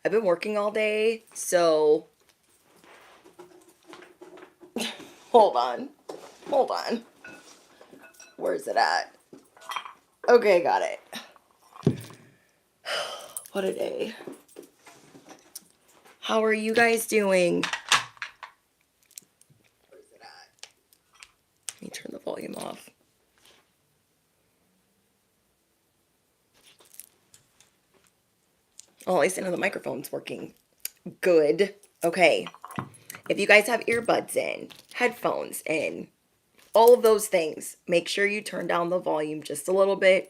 I've been working all day, so hold on. Hold on. Where's it at? Okay, got it. What a day. How are you guys doing? Where's it at? Let me turn the volume off. Oh, at least I know the microphone's working. Good. Okay. If you guys have earbuds in, headphones in, all of those things, make sure you turn down the volume just a little bit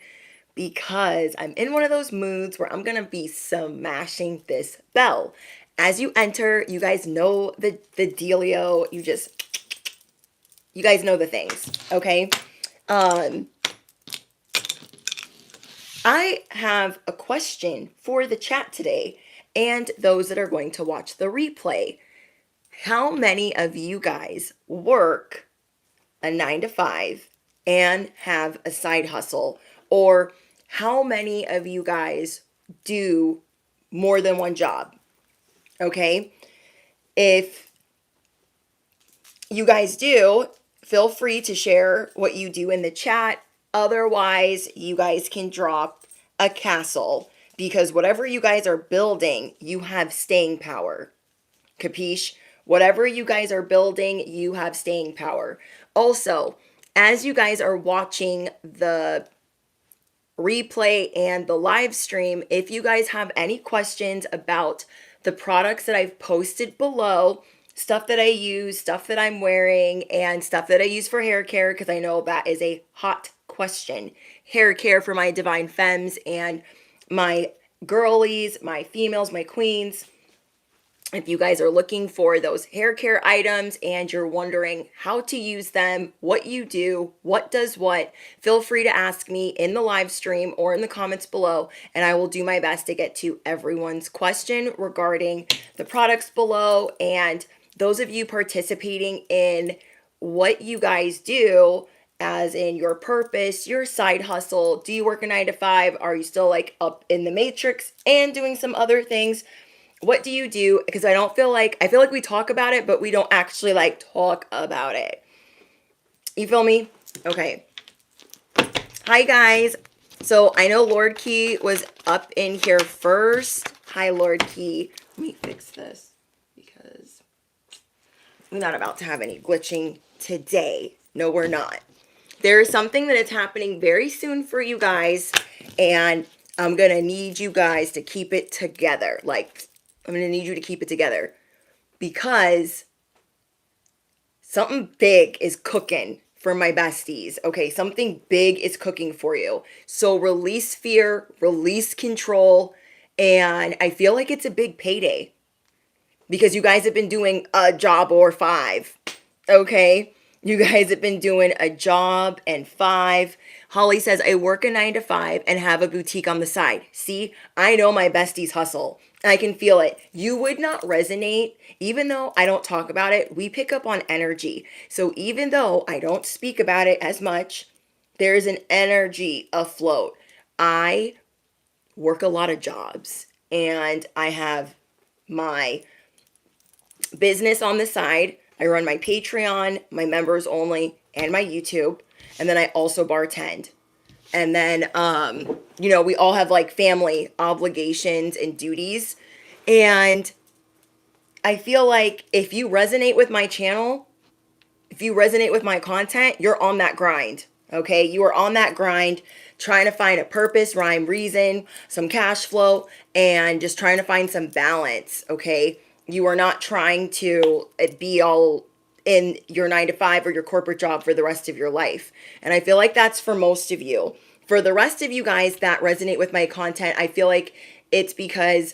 because I'm in one of those moods where I'm going to be smashing this bell. As you enter, you guys know the dealio. You guys know the things, okay? I have a question for the chat today and those that are going to watch the replay. How many of you guys work a 9 to 5 and have a side hustle? Or how many of you guys do more than one job? Okay. If you guys do, feel free to share what you do in the chat. Otherwise, you guys can drop a castle because whatever you guys are building, you have staying power. Capiche? Whatever you guys are building, you have staying power. Also, as you guys are watching the replay and the live stream, if you guys have any questions about the products that I've posted below, stuff that I use, stuff that I'm wearing, and stuff that I use for hair care, because I know that is a hot question. Hair care for my divine femmes and my girlies, my females, my queens. If you guys are looking for those hair care items and you're wondering how to use them, what you do, what does what, feel free to ask me in the live stream or in the comments below, and I will do my best to get to everyone's question regarding the products below. And those of you participating in what you guys do, as in your purpose, your side hustle, do you work a 9 to 5? Are you still like up in the matrix and doing some other things? What do you do? Because I feel like we talk about it, but we don't actually like talk about it. You feel me? Okay. Hi guys. So I know Lord Key was up in here first. Hi Lord Key. Let me fix this because we're not about to have any glitching today. No, we're not. There is something that is happening very soon for you guys, and I'm going to need you guys to keep it together. Like, I'm going to need you to keep it together because something big is cooking for my besties. Okay, something big is cooking for you. So release fear, release control, and I feel like it's a big payday because you guys have been doing a job or 5. Okay, you guys have been doing a job and 5. Holly says, I work a 9 to 5 and have a boutique on the side. See, I know my besties hustle. I can feel it. You would not resonate, even though I don't talk about it. We pick up on energy. So even though I don't speak about it as much, there's an energy afloat. I work a lot of jobs and I have my business on the side. I run my Patreon, my members only, and my YouTube. And then I also bartend. And then, we all have like family obligations and duties. And I feel like if you resonate with my channel, if you resonate with my content, you're on that grind. Okay. You are on that grind, trying to find a purpose, rhyme, reason, some cash flow, and just trying to find some balance. Okay. You are not trying to be all in your 9 to 5 or your corporate job for the rest of your life. And I feel like that's for most of you. For the rest of you guys that resonate with my content, I feel like it's because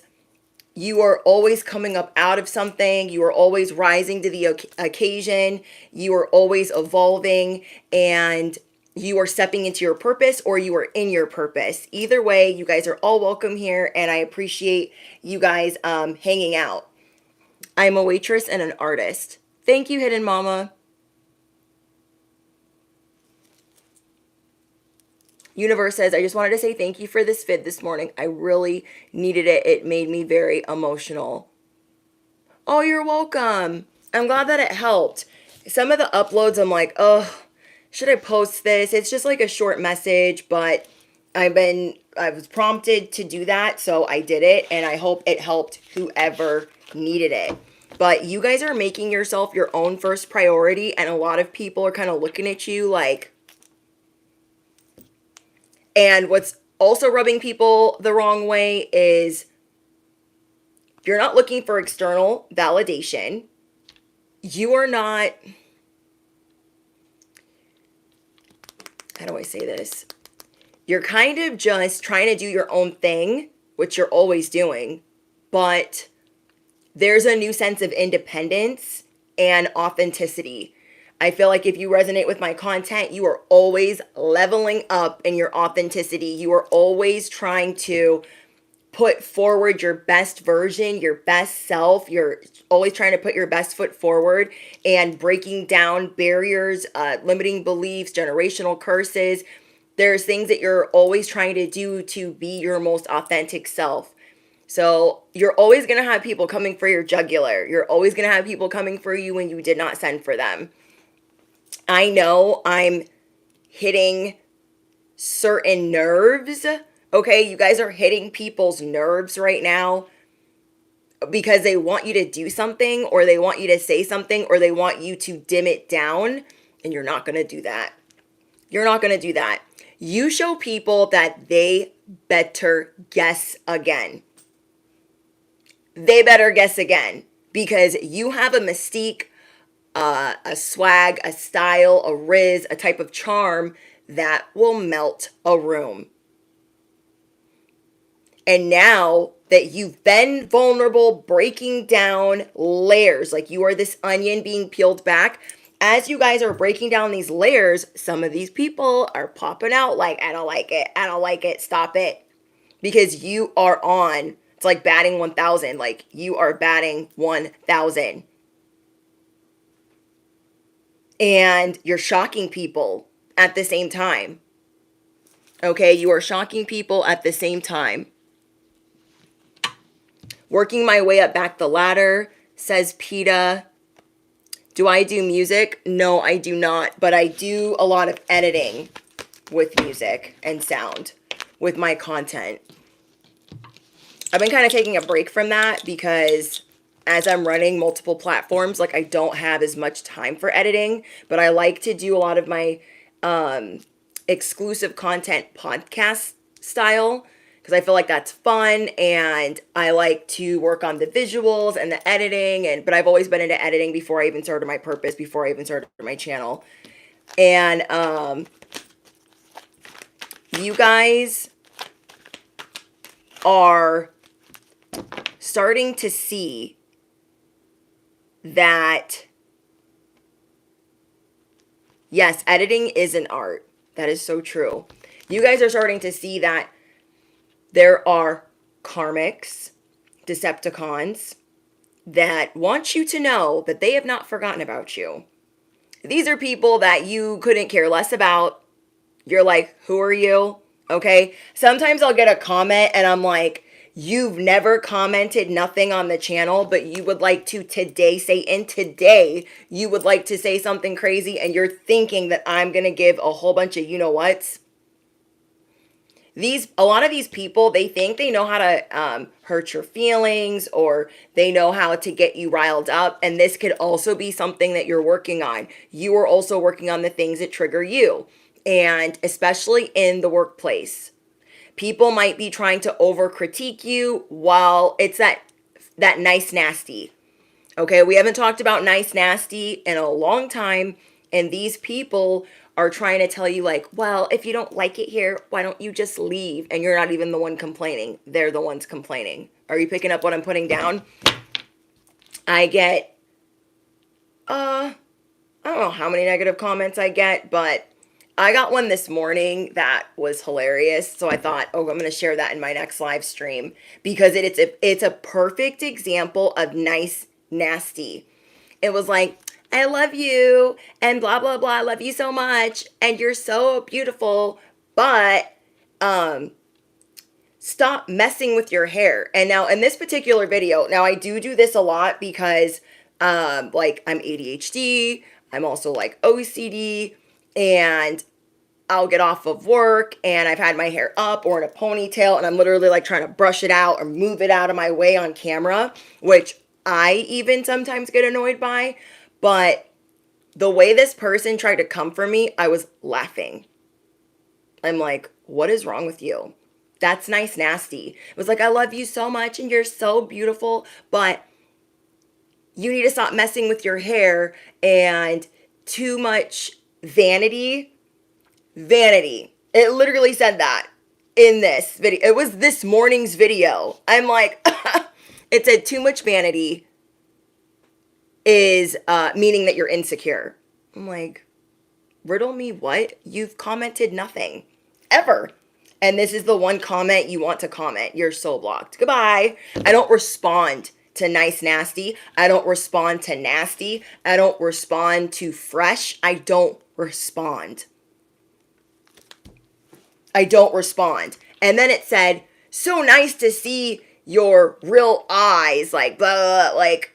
you are always coming up out of something. You are always rising to the occasion. You are always evolving and you are stepping into your purpose or you are in your purpose. Either way, you guys are all welcome here and I appreciate you guys hanging out. I'm a waitress and an artist. Thank you, Hidden Mama. Universe says, I just wanted to say thank you for this vid this morning. I really needed it. It made me very emotional. Oh, you're welcome. I'm glad that it helped. Some of the uploads, I'm like, oh, should I post this? It's just like a short message, but I was prompted to do that, so I did it, and I hope it helped whoever needed it. But you guys are making yourself your own first priority, and a lot of people are kind of looking at you like, and what's also rubbing people the wrong way is you're not looking for external validation. You are not, how do I say this? You're kind of just trying to do your own thing, which you're always doing, but there's a new sense of independence and authenticity. I feel like if you resonate with my content, you are always leveling up in your authenticity. You are always trying to put forward your best version, your best self. You're always trying to put your best foot forward and breaking down barriers, limiting beliefs, generational curses. There's things that you're always trying to do to be your most authentic self. So you're always going to have people coming for your jugular. You're always going to have people coming for you when you did not send for them. I know I'm hitting certain nerves. Okay, you guys are hitting people's nerves right now because they want you to do something, or they want you to say something, or they want you to dim it down, and you're not going to do that. You're not going to do that. You show people that they better guess again. They better guess again, because you have a mystique, a swag, a style, a riz, a type of charm that will melt a room. And now that you've been vulnerable, breaking down layers, like you are this onion being peeled back, as you guys are breaking down these layers, some of these people are popping out like, I don't like it, I don't like it, stop it. Because you are on, it's like batting 1,000, like you are batting 1,000. And you're shocking people at the same time. Okay, you are shocking people at the same time. Working my way up back the ladder, says PETA. Do I do music? No, I do not. But I do a lot of editing with music and sound with my content. I've been kind of taking a break from that because as I'm running multiple platforms, like I don't have as much time for editing. But I like to do a lot of my exclusive content podcast style, because I feel like that's fun, and I like to work on the visuals and the editing, but I've always been into editing before I even started my purpose, before I even started my channel. And you guys are starting to see that, yes, editing is an art. That is so true. You guys are starting to see that there are karmics, Decepticons, that want you to know that they have not forgotten about you. These are people that you couldn't care less about. You're like, who are you? Okay. Sometimes I'll get a comment and I'm like, you've never commented nothing on the channel, but you would like to today say, and today you would like to say something crazy, and you're thinking that I'm going to give a whole bunch of you-know-whats. A lot of these people, they think they know how to hurt your feelings, or they know how to get you riled up. And this could also be something that you're working on. You are also working on the things that trigger you. And especially in the workplace, people might be trying to over critique you while it's that nice nasty. Okay, we haven't talked about nice nasty in a long time. And these people are trying to tell you like, well, if you don't like it here, why don't you just leave? And you're not even the one complaining. They're the ones complaining. Are you picking up what I'm putting down? I get, I don't know how many negative comments I get, but I got one this morning that was hilarious. So I thought, oh, I'm going to share that in my next live stream, because it's a perfect example of nice nasty. It was like, I love you and blah, blah, blah. I love you so much. And you're so beautiful. But stop messing with your hair. And now in this particular video, now I do this a lot because like I'm ADHD, I'm also like OCD, and I'll get off of work and I've had my hair up or in a ponytail and I'm literally like trying to brush it out or move it out of my way on camera, which I even sometimes get annoyed by. But the way this person tried to come for me, I was laughing. I'm like, what is wrong with you? That's nice nasty. It was like, I love you so much and you're so beautiful, but you need to stop messing with your hair and too much vanity. Vanity. It literally said that in this video. It was this morning's video. I'm like, it said too much vanity is meaning that you're insecure. I'm like, riddle me what? You've commented nothing. Ever. And this is the one comment you want to comment. You're so blocked. Goodbye. I don't respond to nice nasty. I don't respond to nasty. I don't respond to fresh. I don't respond. I don't respond. And then it said, so nice to see your real eyes. Like, blah, blah, blah. Like,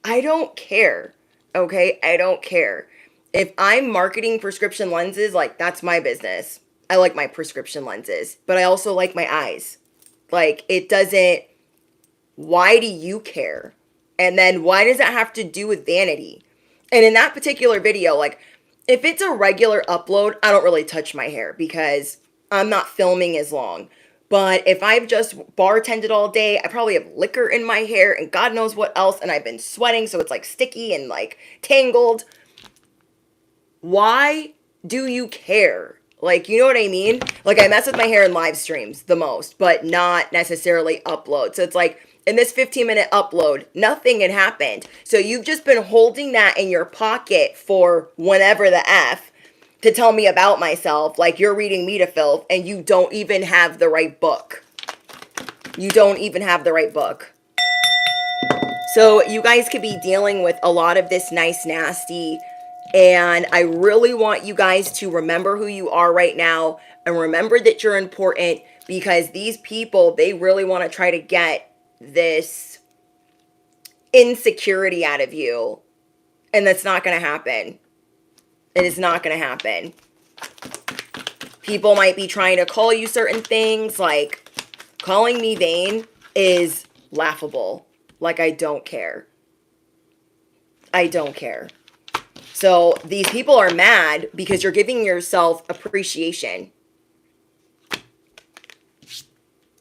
I don't care. Okay? I don't care. If I'm marketing prescription lenses, like, that's my business. I like my prescription lenses, but I also like my eyes. Like, it doesn't, why do you care? And then why does that have to do with vanity? And in that particular video, like, if it's a regular upload, I don't really touch my hair because I'm not filming as long. But if I've just bartended all day, I probably have liquor in my hair and God knows what else, and I've been sweating, so it's like sticky and like tangled. Why do you care? Like, you know what I mean? Like, I mess with my hair in live streams the most, but not necessarily upload. So it's like, in this 15-minute upload, nothing had happened. So you've just been holding that in your pocket for whenever the F to tell me about myself. Like, you're reading me to filth, and you don't even have the right book. You don't even have the right book. So you guys could be dealing with a lot of this nice, nasty. And I really want you guys to remember who you are right now and remember that you're important, because these people, they really want to try to get this insecurity out of you. And that's not going to happen. It is not going to happen. People might be trying to call you certain things, like calling me vain is laughable. Like, I don't care. I don't care. So these people are mad because you're giving yourself appreciation.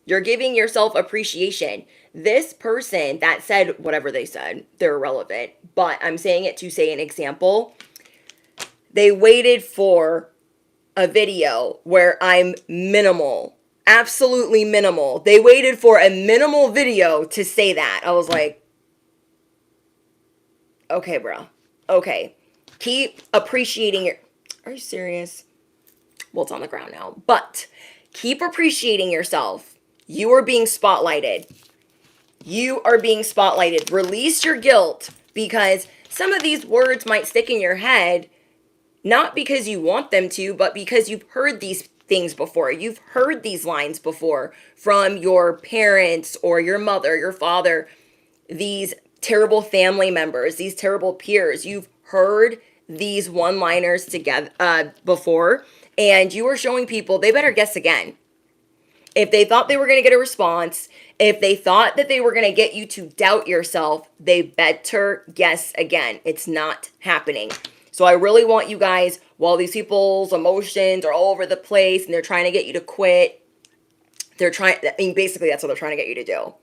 You're giving yourself appreciation. This person that said whatever they said, they're irrelevant. But I'm saying it to say an example. They waited for a video where I'm minimal. Absolutely minimal. They waited for a minimal video to say that. I was like, okay, bro. Okay. Keep appreciating your... Are you serious? Well, it's on the ground now. But keep appreciating yourself. You are being spotlighted. You are being spotlighted. Release your guilt, because some of these words might stick in your head, not because you want them to, but because you've heard these things before. You've heard these lines before from your parents or your mother, your father, these terrible family members, these terrible peers. You've heard these one-liners together before, and you are showing people they better guess again. If they thought they were going to get a response, if they thought that they were going to get you to doubt yourself, they better guess again. It's not happening. So I really want you guys, while these people's emotions are all over the place and they're trying to get you to quit, basically that's what they're trying to get you to do.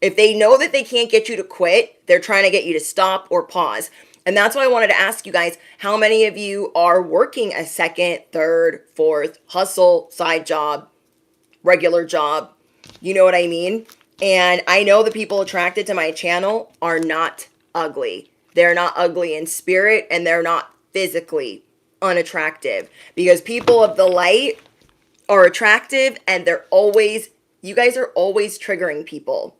If they know that they can't get you to quit, they're trying to get you to stop or pause. And that's why I wanted to ask you guys, how many of you are working a second, third, fourth, hustle, side job, regular job? You know what I mean? And I know the people attracted to my channel are not ugly. They're not ugly in spirit, and they're not physically unattractive, because people of the light are attractive, and you guys are always triggering people.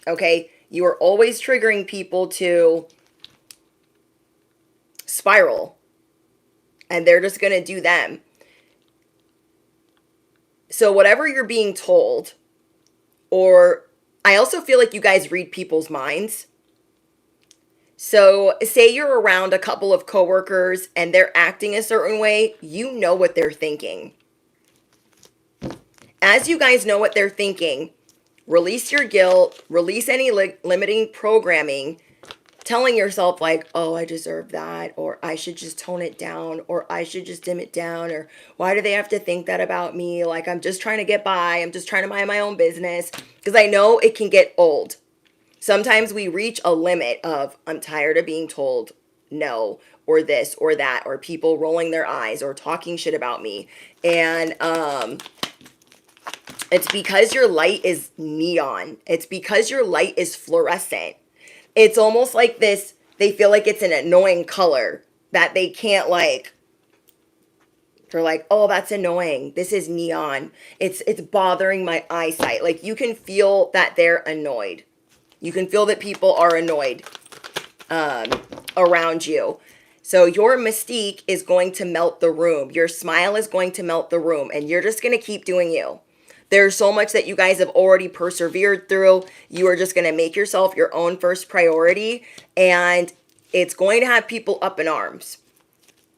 Okay? You are always triggering people to spiral, and they're just going to do them. So whatever you're being told, or I also feel like you guys read people's minds. So say you're around a couple of coworkers and they're acting a certain way, you know what they're thinking. As you guys know what they're thinking, release your guilt, release any limiting programming, telling yourself like, oh, I deserve that, or I should just tone it down, or I should just dim it down, or why do they have to think that about me? Like, I'm just trying to get by. I'm just trying to mind my own business. Because I know it can get old. Sometimes we reach a limit of, I'm tired of being told no, or this, or that, or people rolling their eyes, or talking shit about me. And it's because your light is neon. It's because your light is fluorescent. It's almost like this, they feel like it's an annoying color that they can't like. They're like, oh, that's annoying. This is neon. It's bothering my eyesight. Like, you can feel that they're annoyed. You can feel that people are annoyed around you. So your mystique is going to melt the room. Your smile is going to melt the room. And you're just going to keep doing you. There's so much that you guys have already persevered through. You are just going to make yourself your own first priority. And it's going to have people up in arms.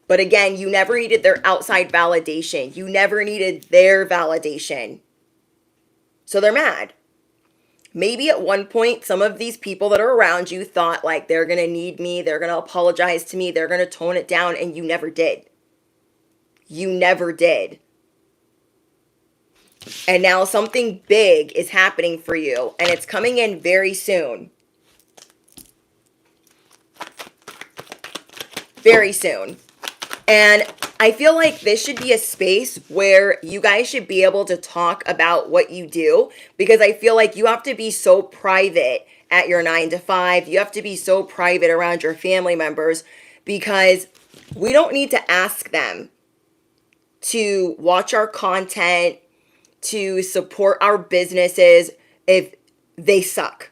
But again, you never needed their outside validation. You never needed their validation. So they're mad. Maybe at one point, some of these people that are around you thought like they're going to need me. They're going to apologize to me. They're going to tone it down. And you never did. You never did. And now something big is happening for you. And it's coming in very soon. Very soon. And I feel like this should be a space where you guys should be able to talk about what you do. Because I feel like you have to be so private at your 9 to 5. You have to be so private around your family members. Because we don't need to ask them to watch our content, to support our businesses if they suck.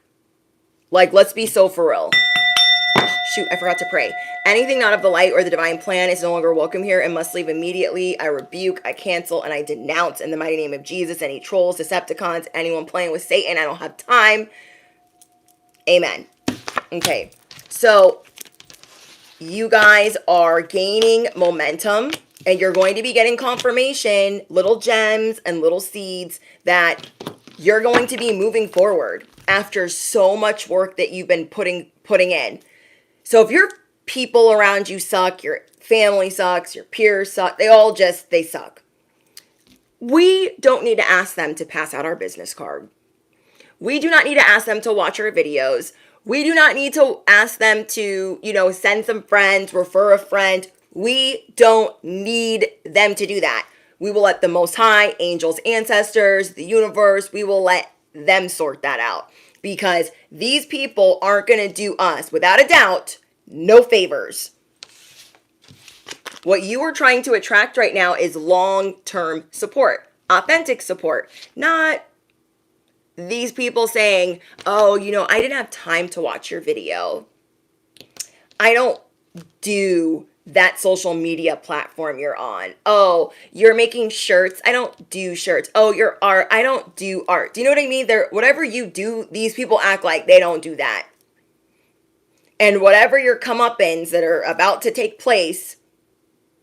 Like, let's be so for real. Shoot, I forgot to pray. Anything not of the light or the divine plan is no longer welcome here and must leave immediately. I rebuke, I cancel, and I denounce in the mighty name of Jesus any trolls, Decepticons, anyone playing with Satan. I don't have time. Amen. Okay, so you guys are gaining momentum. And you're going to be getting confirmation, little gems and little seeds that you're going to be moving forward after so much work that you've been putting in. So if your people around you suck, your family sucks, your peers suck, they suck. We don't need to ask them to pass out our business card. We do not need to ask them to watch our videos. We do not need to ask them to, send some friends, refer a friend. We don't need them to do that. We will let the Most High, angels, ancestors, the universe, we will let them sort that out. Because these people aren't going to do us, without a doubt, no favors. What you are trying to attract right now is long-term support, authentic support, not these people saying, oh, I didn't have time to watch your video. I don't do that social media platform you're on. Oh, you're making shirts. I don't do shirts. Oh, your art. I don't do art. Do you know what I mean? Whatever you do, these people act like they don't do that. And whatever your comeuppance that are about to take place,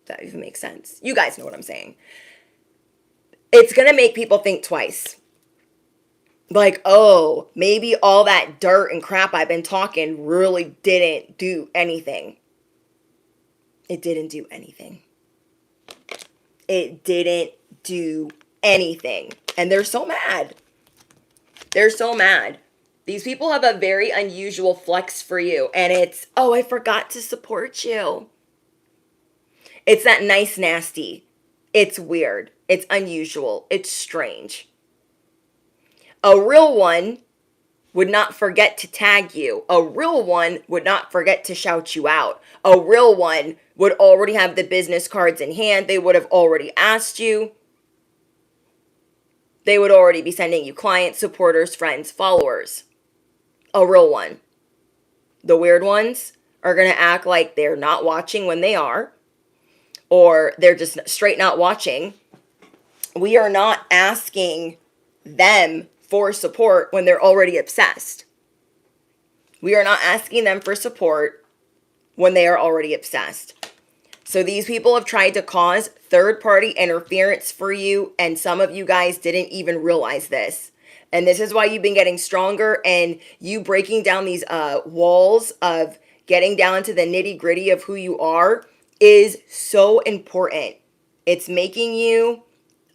that even makes sense. You guys know what I'm saying. It's going to make people think twice. Like, oh, maybe all that dirt and crap I've been talking really didn't do anything. It didn't do anything. It didn't do anything. And they're so mad. They're so mad. These people have a very unusual flex for you. And it's, oh, I forgot to support you. It's that nice nasty. It's weird. It's unusual. It's strange. A real one would not forget to tag you. A real one would not forget to shout you out. A real one would already have the business cards in hand. They would have already asked you. They would already be sending you clients, supporters, friends, followers. A real one. The weird ones are going to act like they're not watching when they are. Or they're just straight not watching. We are not asking them for support when they're already obsessed. We are not asking them for support when they are already obsessed. So these people have tried to cause third-party interference for you, and some of you guys didn't even realize this. And this is why you've been getting stronger, and you breaking down these walls of getting down to the nitty-gritty of who you are is so important. It's making you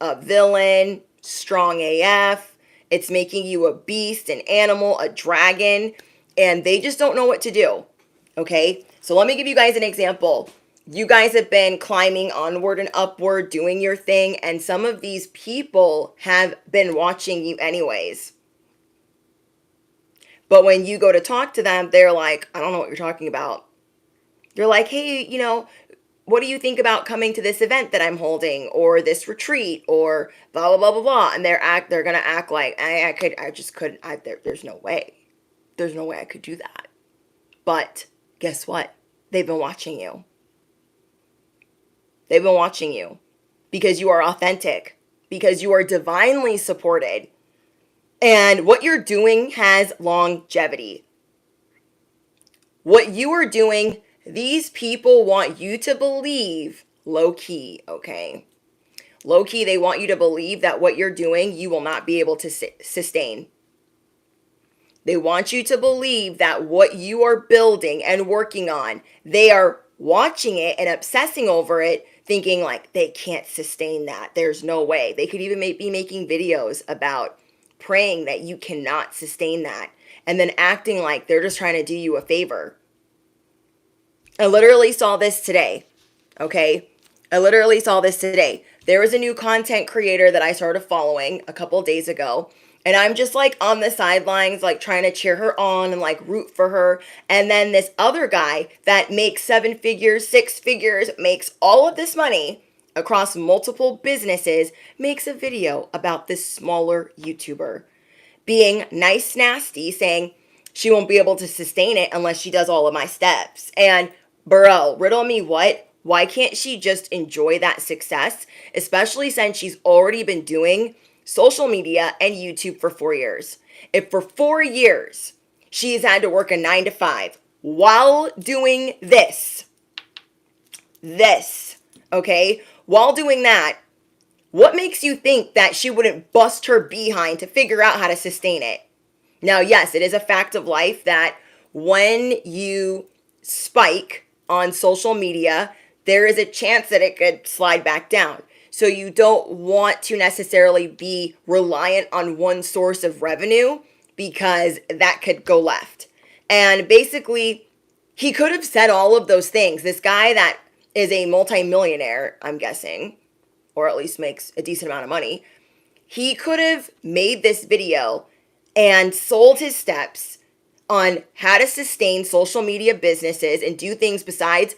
a villain, strong AF. It's making you a beast, an animal, a dragon, and they just don't know what to do. Okay? So let me give you guys an example. You guys have been climbing onward and upward, doing your thing, and some of these people have been watching you anyways. But when you go to talk to them, they're like, I don't know what you're talking about. You're like, hey, what do you think about coming to this event that I'm holding, or this retreat, or blah blah blah blah blah? And they're gonna act like there's no way. There's no way I could do that. But guess what? They've been watching you. They've been watching you because you are authentic, because you are divinely supported, and what you're doing has longevity. What you are doing, these people want you to believe low key, okay? Low key, they want you to believe that what you're doing, you will not be able to sustain. They want you to believe that what you are building and working on, they are watching it and obsessing over it, thinking like they can't sustain that. There's no way. They could even be making videos about praying that you cannot sustain that, and then acting like they're just trying to do you a favor. I literally saw this today, okay? I literally saw this today. There was a new content creator that I started following a couple days ago, and I'm just like on the sidelines, like trying to cheer her on and like root for her. And then this other guy that makes 7 figures, 6 figures, makes all of this money across multiple businesses, makes a video about this smaller YouTuber being nice, nasty, saying she won't be able to sustain it unless she does all of my steps. And bro, riddle me what? Why can't she just enjoy that success, especially since she's already been doing social media and YouTube for 4 years? If for 4 years she's had to work a 9 to 5 while doing this, okay? While doing that, what makes you think that she wouldn't bust her behind to figure out how to sustain it? Now, yes, it is a fact of life that when you spike on social media, there is a chance that it could slide back down. So you don't want to necessarily be reliant on one source of revenue, because that could go left. And basically, he could have said all of those things. This guy that is a multimillionaire, I'm guessing, or at least makes a decent amount of money, he could have made this video and sold his steps on how to sustain social media businesses and do things besides,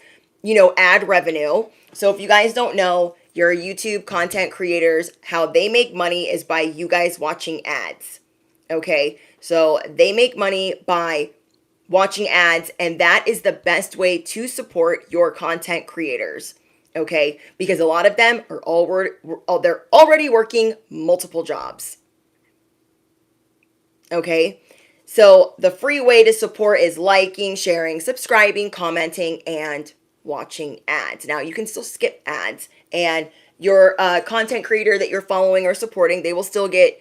ad revenue. So if you guys don't know, your YouTube content creators, how they make money is by you guys watching ads. Okay? So they make money by watching ads, and that is the best way to support your content creators. Okay? Because a lot of them are they're already working multiple jobs. Okay? So the free way to support is liking, sharing, subscribing, commenting, and watching ads. Now, you can still skip ads, and your content creator that you're following or supporting, they will still get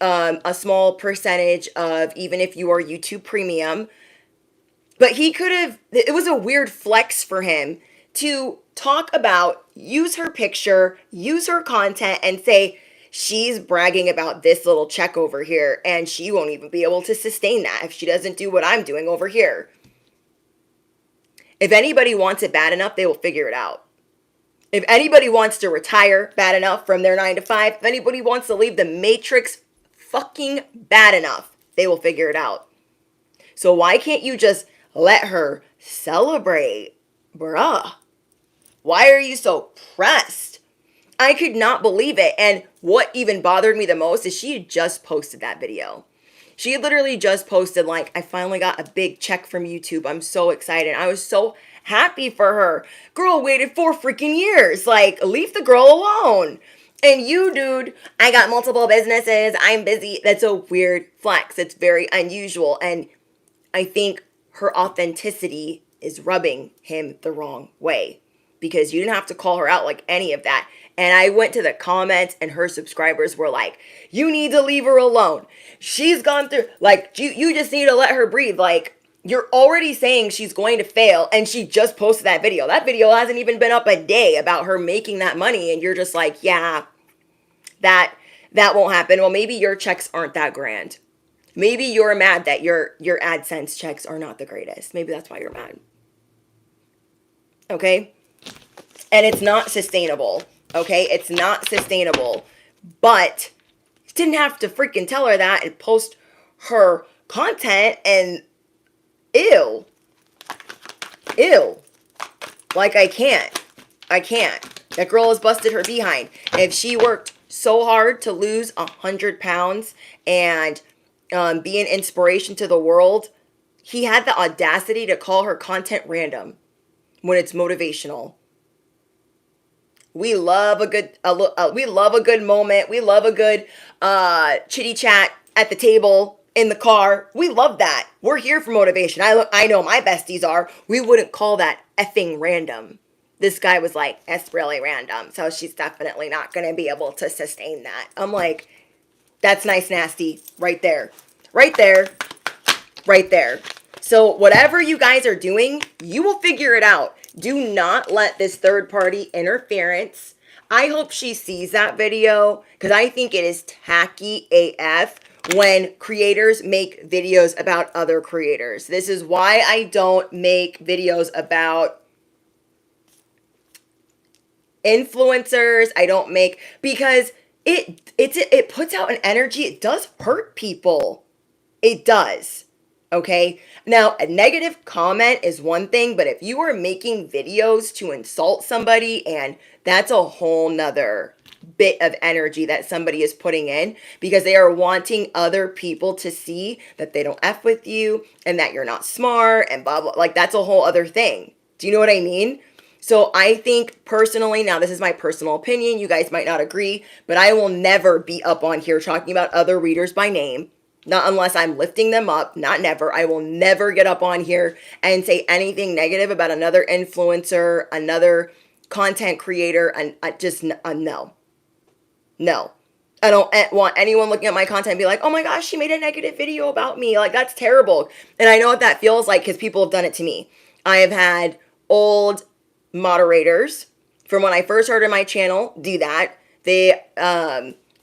a small percentage of, even if you are YouTube Premium. But it was a weird flex for him to talk about, use her picture, use her content, and say, she's bragging about this little check over here, and she won't even be able to sustain that if she doesn't do what I'm doing over here. If anybody wants it bad enough, they will figure it out. If anybody wants to retire bad enough from their 9 to 5, if anybody wants to leave the matrix fucking bad enough, they will figure it out. So why can't you just let her celebrate? Bruh. Why are you so pressed? I could not believe it. And what even bothered me the most is she had just posted that video. She had literally just posted, like, I finally got a big check from YouTube. I'm so excited. I was so happy for her. Girl waited 4 freaking years. Like, leave the girl alone. And you, dude, I got multiple businesses. I'm busy. That's a weird flex. It's very unusual. And I think her authenticity is rubbing him the wrong way because you didn't have to call her out like any of that. And I went to the comments and her subscribers were like, you need to leave her alone. She's gone through, like, you just need to let her breathe. Like, you're already saying she's going to fail and she just posted that video. That video hasn't even been up a day about her making that money. And you're just like, yeah, that won't happen. Well, maybe your checks aren't that grand. Maybe you're mad that your AdSense checks are not the greatest. Maybe that's why you're mad. Okay? And it's not sustainable. Okay? It's not sustainable. But you didn't have to freaking tell her that and post her content and ew. Like I can't. That girl has busted her behind. If she worked so hard to lose 100 pounds and be an inspiration to the world, he had the audacity to call her content random when it's motivational. We love a good moment. We love a good chitty chat at the table, in the car. We love that. We're here for motivation. I know my besties are. We wouldn't call that effing random. This guy was like, it's really random. So she's definitely not going to be able to sustain that. I'm like, that's nice, nasty. Right there. Right there. Right there. So whatever you guys are doing, you will figure it out. Do not let this third party interference. I hope she sees that video because I think it is tacky AF when creators make videos about other creators. This is why I don't make videos about influencers. I don't make, because it puts out an energy. It does hurt people. It does. Okay. Now, a negative comment is one thing, but if you are making videos to insult somebody, and that's a whole nother bit of energy that somebody is putting in because they are wanting other people to see that they don't F with you and that you're not smart and blah, blah. Like, that's a whole other thing. Do you know what I mean? So I think personally, now this is my personal opinion, you guys might not agree, but I will never be up on here talking about other readers by name. Not unless I'm lifting them up, not never. I will never get up on here and say anything negative about another influencer, another content creator, and just no. No. I don't want anyone looking at my content and be like, oh my gosh, she made a negative video about me. Like, that's terrible. And I know what that feels like because people have done it to me. I have had old moderators from when I first started my channel do that. They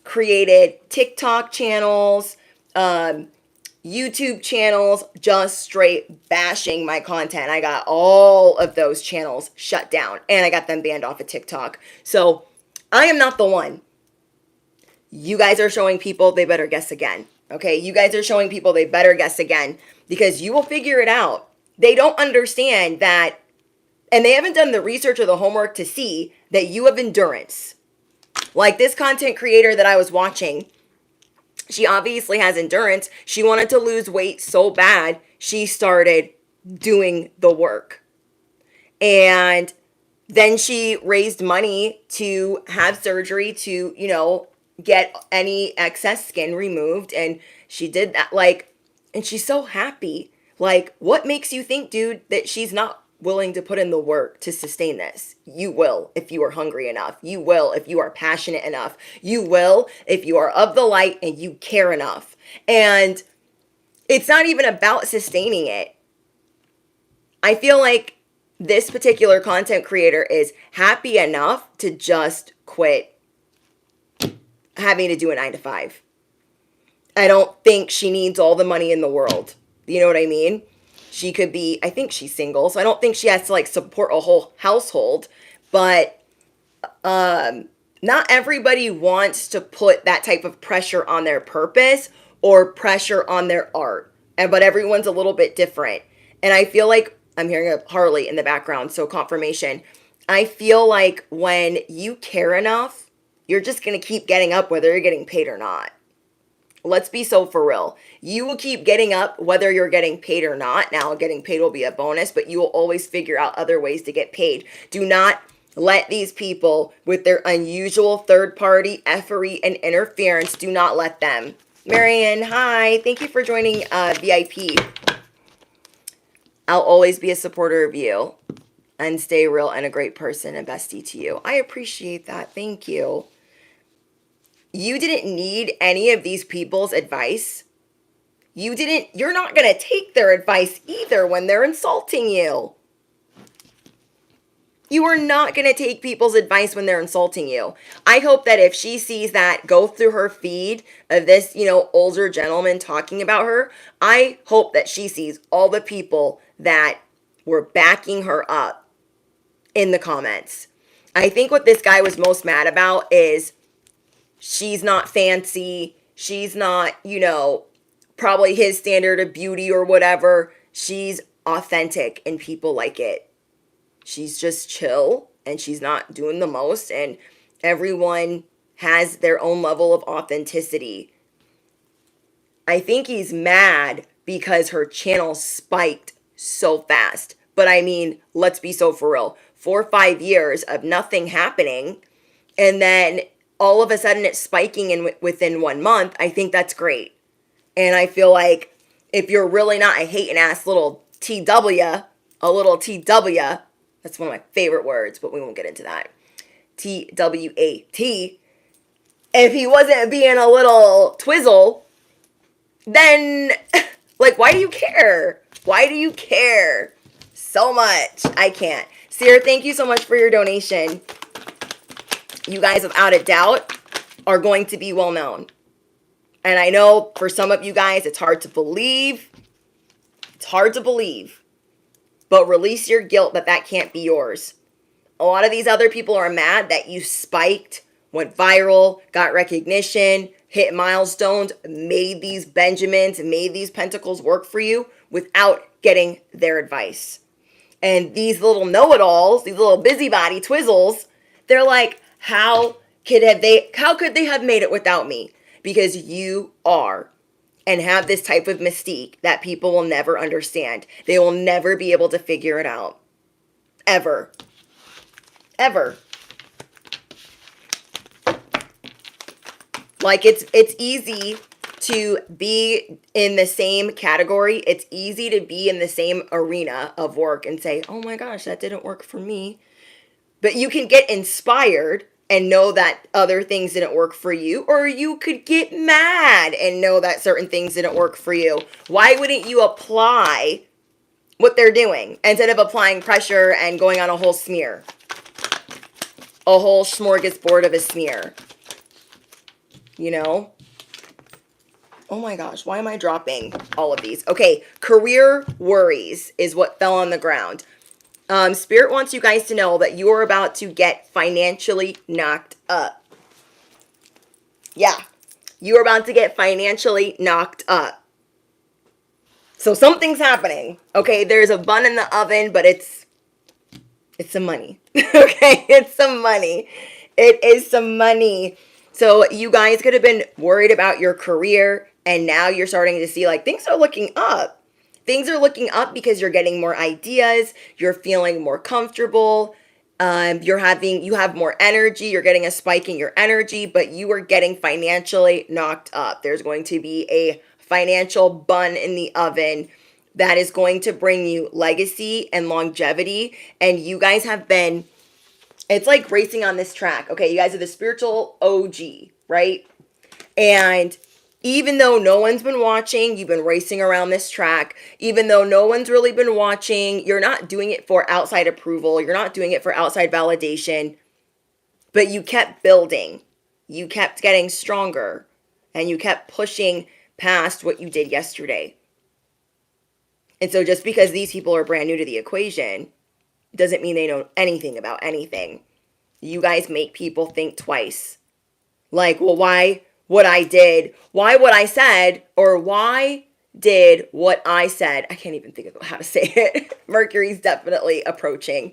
created TikTok channels, YouTube channels, just straight bashing my content. I got all of those channels shut down and I got them banned off of TikTok. So I am not the one. You guys are showing people they better guess again. Okay, you guys are showing people they better guess again because you will figure it out. They don't understand that, and they haven't done the research or the homework to see that you have endurance. Like this content creator that I was watching, she obviously has endurance. She wanted to lose weight so bad, she started doing the work. And then she raised money to have surgery to, get any excess skin removed. And she did that, and she's so happy. Like, what makes you think, dude, that she's not willing to put in the work to sustain this? You will if you are hungry enough. You will if you are passionate enough. You will if you are of the light and you care enough. And it's not even about sustaining it. I feel like this particular content creator is happy enough to just quit having to do a 9-to-5. I don't think she needs all the money in the world. You know what I mean? She could be, I think she's single, so I don't think she has to support a whole household, but not everybody wants to put that type of pressure on their purpose or pressure on their art. But everyone's a little bit different. And I feel like I'm hearing a Harley in the background, so confirmation. I feel like when you care enough, you're just going to keep getting up whether you're getting paid or not. Let's be so for real. You will keep getting up whether you're getting paid or not. Now, getting paid will be a bonus, but you will always figure out other ways to get paid. Do not Let these people with their unusual third-party effery and interference, do not let them. Marion, hi. Thank you for joining VIP. I'll always be a supporter of you and stay real and a great person and bestie to you. I appreciate that. Thank you. You didn't need any of these people's advice. You're not going to take their advice either when they're insulting you. You are not going to take people's advice when they're insulting you. I hope that if she sees that go through her feed of this, older gentleman talking about her, I hope that she sees all the people that were backing her up in the comments. I think what this guy was most mad about is she's not fancy. She's not, probably his standard of beauty or whatever. She's authentic and people like it. She's just chill and she's not doing the most, and everyone has their own level of authenticity. I think he's mad because her channel spiked so fast. But I mean, let's be so for real. 4 or 5 years of nothing happening, and then all of a sudden it's spiking within 1 month. I think that's great. And I feel like if you're really not a hating ass little TW, that's one of my favorite words, but we won't get into that. TWAT. If he wasn't being a little twizzle, then, why do you care? Why do you care so much? I can't. Sarah, thank you so much for your donation. You guys, without a doubt, are going to be well known. And I know for some of you guys, it's hard to believe. It's hard to believe. But release your guilt that can't be yours. A lot of these other people are mad that you spiked, went viral, got recognition, hit milestones, made these Benjamins, made these Pentacles work for you without getting their advice. And these little know-it-alls, these little busybody twizzles, they're like, how could they have made it without me? Because you are and have this type of mystique that people will never understand. They will never be able to figure it out. Ever. Ever. It's easy to be in the same category. It's easy to be in the same arena of work and say, oh my gosh, that didn't work for me. But you can get inspired and know that other things didn't work for you, or you could get mad and know that certain things didn't work for you. Why wouldn't you apply what they're doing instead of applying pressure and going on a whole smear? A whole smorgasbord of a smear. Oh my gosh, why am I dropping all of these? Okay, career worries is what fell on the ground. Spirit wants you guys to know that you are about to get financially knocked up. Yeah, you are about to get financially knocked up. So something's happening. Okay, there's a bun in the oven, but it's some money. Okay, it's some money. It is some money. So you guys could have been worried about your career, and now you're starting to see things are looking up. Things are looking up because you're getting more ideas. You're feeling more comfortable. You have more energy. You're getting a spike in your energy, but you are getting financially knocked up. There's going to be a financial bun in the oven that is going to bring you legacy and longevity. And you guys it's like racing on this track. Okay, you guys are the spiritual OG, right? And even though no one's been watching, you've been racing around this track. Even though no one's really been watching, you're not doing it for outside approval. You're not doing it for outside validation. But you kept building. You kept getting stronger. And you kept pushing past what you did yesterday. And so just because these people are brand new to the equation doesn't mean they know anything about anything. You guys make people think twice. Well, why what I did, why what I said, or why did what I said. I can't even think of how to say it. Mercury's definitely approaching.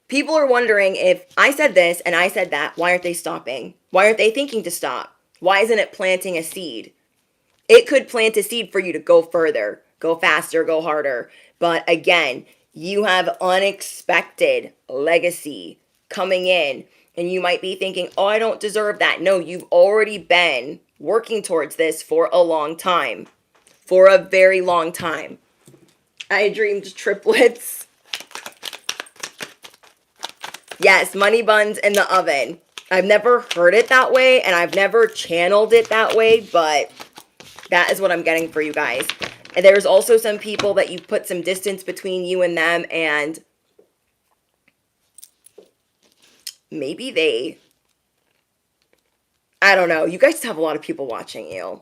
People are wondering, if I said this and I said that, why aren't they stopping? Why aren't they thinking to stop? Why isn't it planting a seed? It could plant a seed for you to go further, go faster, go harder. But again, you have unexpected legacy, coming in. And you might be thinking, oh, I don't deserve that. No, you've already been working towards this for a long time. For a very long time. I dreamed triplets. Yes, money buns in the oven. I've never heard it that way, and I've never channeled it that way, but that is what I'm getting for you guys. And there's also some people that you put some distance between you and them, and maybe they, I don't know. You guys have a lot of people watching you.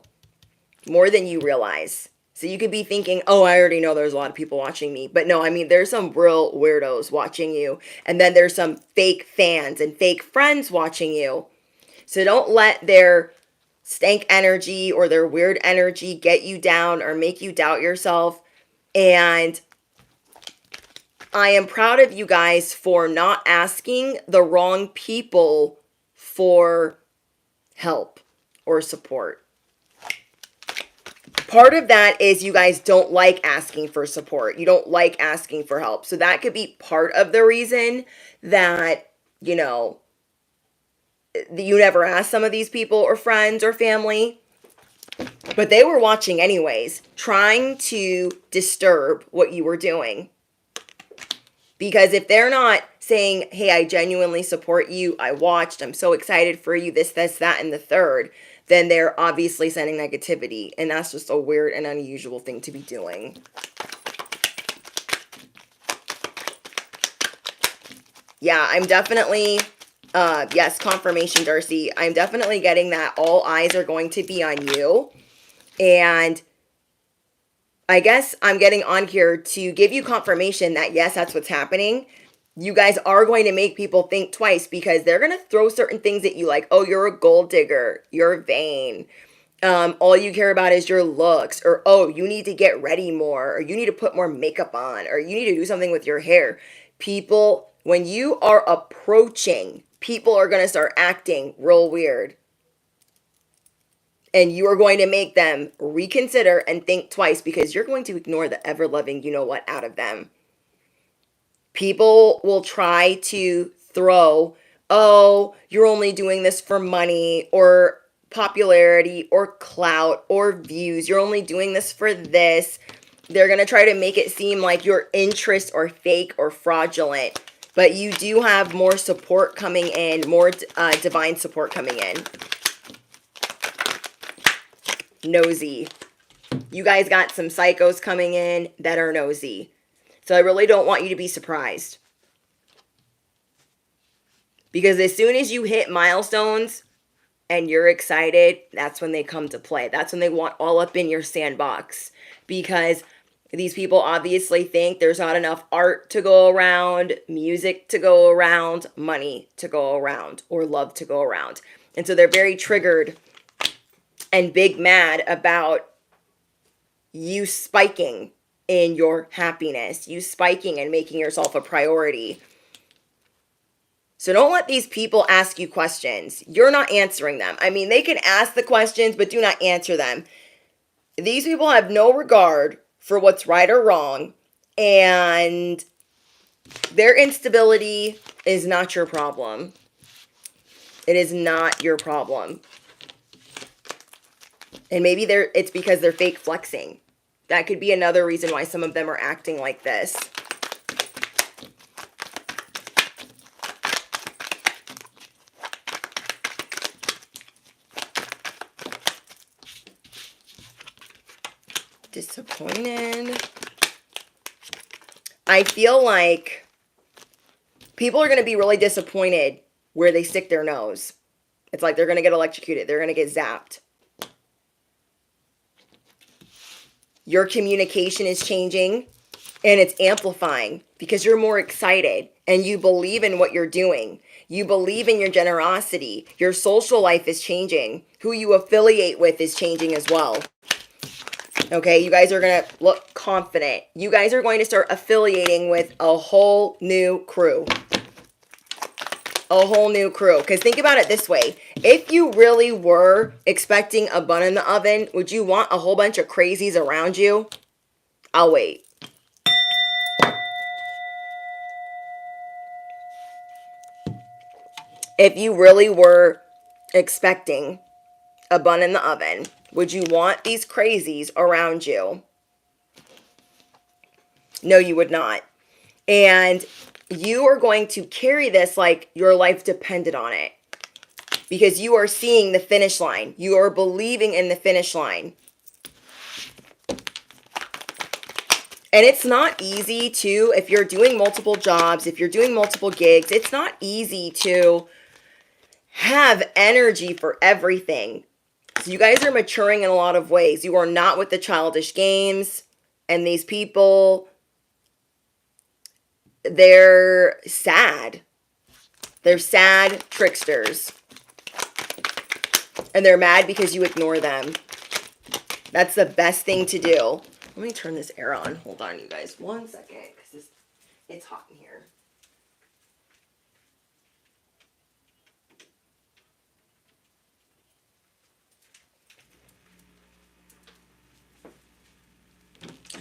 More than you realize. So you could be thinking, oh, I already know there's a lot of people watching me. But no, I mean, there's some real weirdos watching you. And then there's some fake fans and fake friends watching you. So don't let their stank energy or their weird energy get you down or make you doubt yourself. And I am proud of you guys for not asking the wrong people for help or support. Part of that is you guys don't like asking for support. You don't like asking for help. So that could be part of the reason that, you know, you never asked some of these people or friends or family. But they were watching anyways, trying to disturb what you were doing. Because if they're not saying, hey, I genuinely support you, I watched, I'm so excited for you, this, that, and the third, then they're obviously sending negativity. And that's just a weird and unusual thing to be doing. Yeah, I'm definitely, yes, confirmation, Darcy. I'm definitely getting that all eyes are going to be on you. And I guess I'm getting on here to give you confirmation that, yes, that's what's happening. You guys are going to make people think twice because they're going to throw certain things at you like, oh, you're a gold digger, you're vain. All you care about is your looks, or, oh, you need to get ready more, or you need to put more makeup on, or you need to do something with your hair. People, when you are approaching, people are going to start acting real weird. And you are going to make them reconsider and think twice because you're going to ignore the ever-loving you-know-what out of them. People will try to throw, oh, you're only doing this for money or popularity or clout or views. You're only doing this for this. They're going to try to make it seem like your interests are fake or fraudulent. But you do have more support coming in, more divine support coming in. Nosy. You guys got some psychos coming in that are nosy. So I really don't want you to be surprised. Because as soon as you hit milestones and you're excited, that's when they come to play. That's when they want all up in your sandbox. Because these people obviously think there's not enough art to go around, music to go around, money to go around, or love to go around. And so they're very triggered and big mad about you spiking in your happiness, you spiking and making yourself a priority. So don't let these people ask you questions. You're not answering them. I mean, they can ask the questions, but do not answer them. These people have no regard for what's right or wrong, and their instability is not your problem. It is not your problem. And maybe it's because they're fake flexing. That could be another reason why some of them are acting like this. Disappointed. I feel like people are going to be really disappointed where they stick their nose. It's like they're going to get electrocuted. They're going to get zapped. Your communication is changing and it's amplifying because you're more excited and you believe in what you're doing. You believe in your generosity. Your social life is changing. Who you affiliate with is changing as well. Okay, you guys are going to look confident. You guys are going to start affiliating with a whole new crew. A whole new crew. Because think about it this way. If you really were expecting a bun in the oven, would you want a whole bunch of crazies around you? I'll wait. If you really were expecting a bun in the oven, would you want these crazies around you? No, you would not. And you are going to carry this like your life depended on it. Because you are seeing the finish line. You are believing in the finish line. And it's not easy to, if you're doing multiple jobs, if you're doing multiple gigs, it's not easy to have energy for everything. So you guys are maturing in a lot of ways. You are not with the childish games. And these people, they're sad. They're sad tricksters. And they're mad because you ignore them. That's the best thing to do. Let me turn this air on. Hold on, you guys. 1 second, because it's hot in here.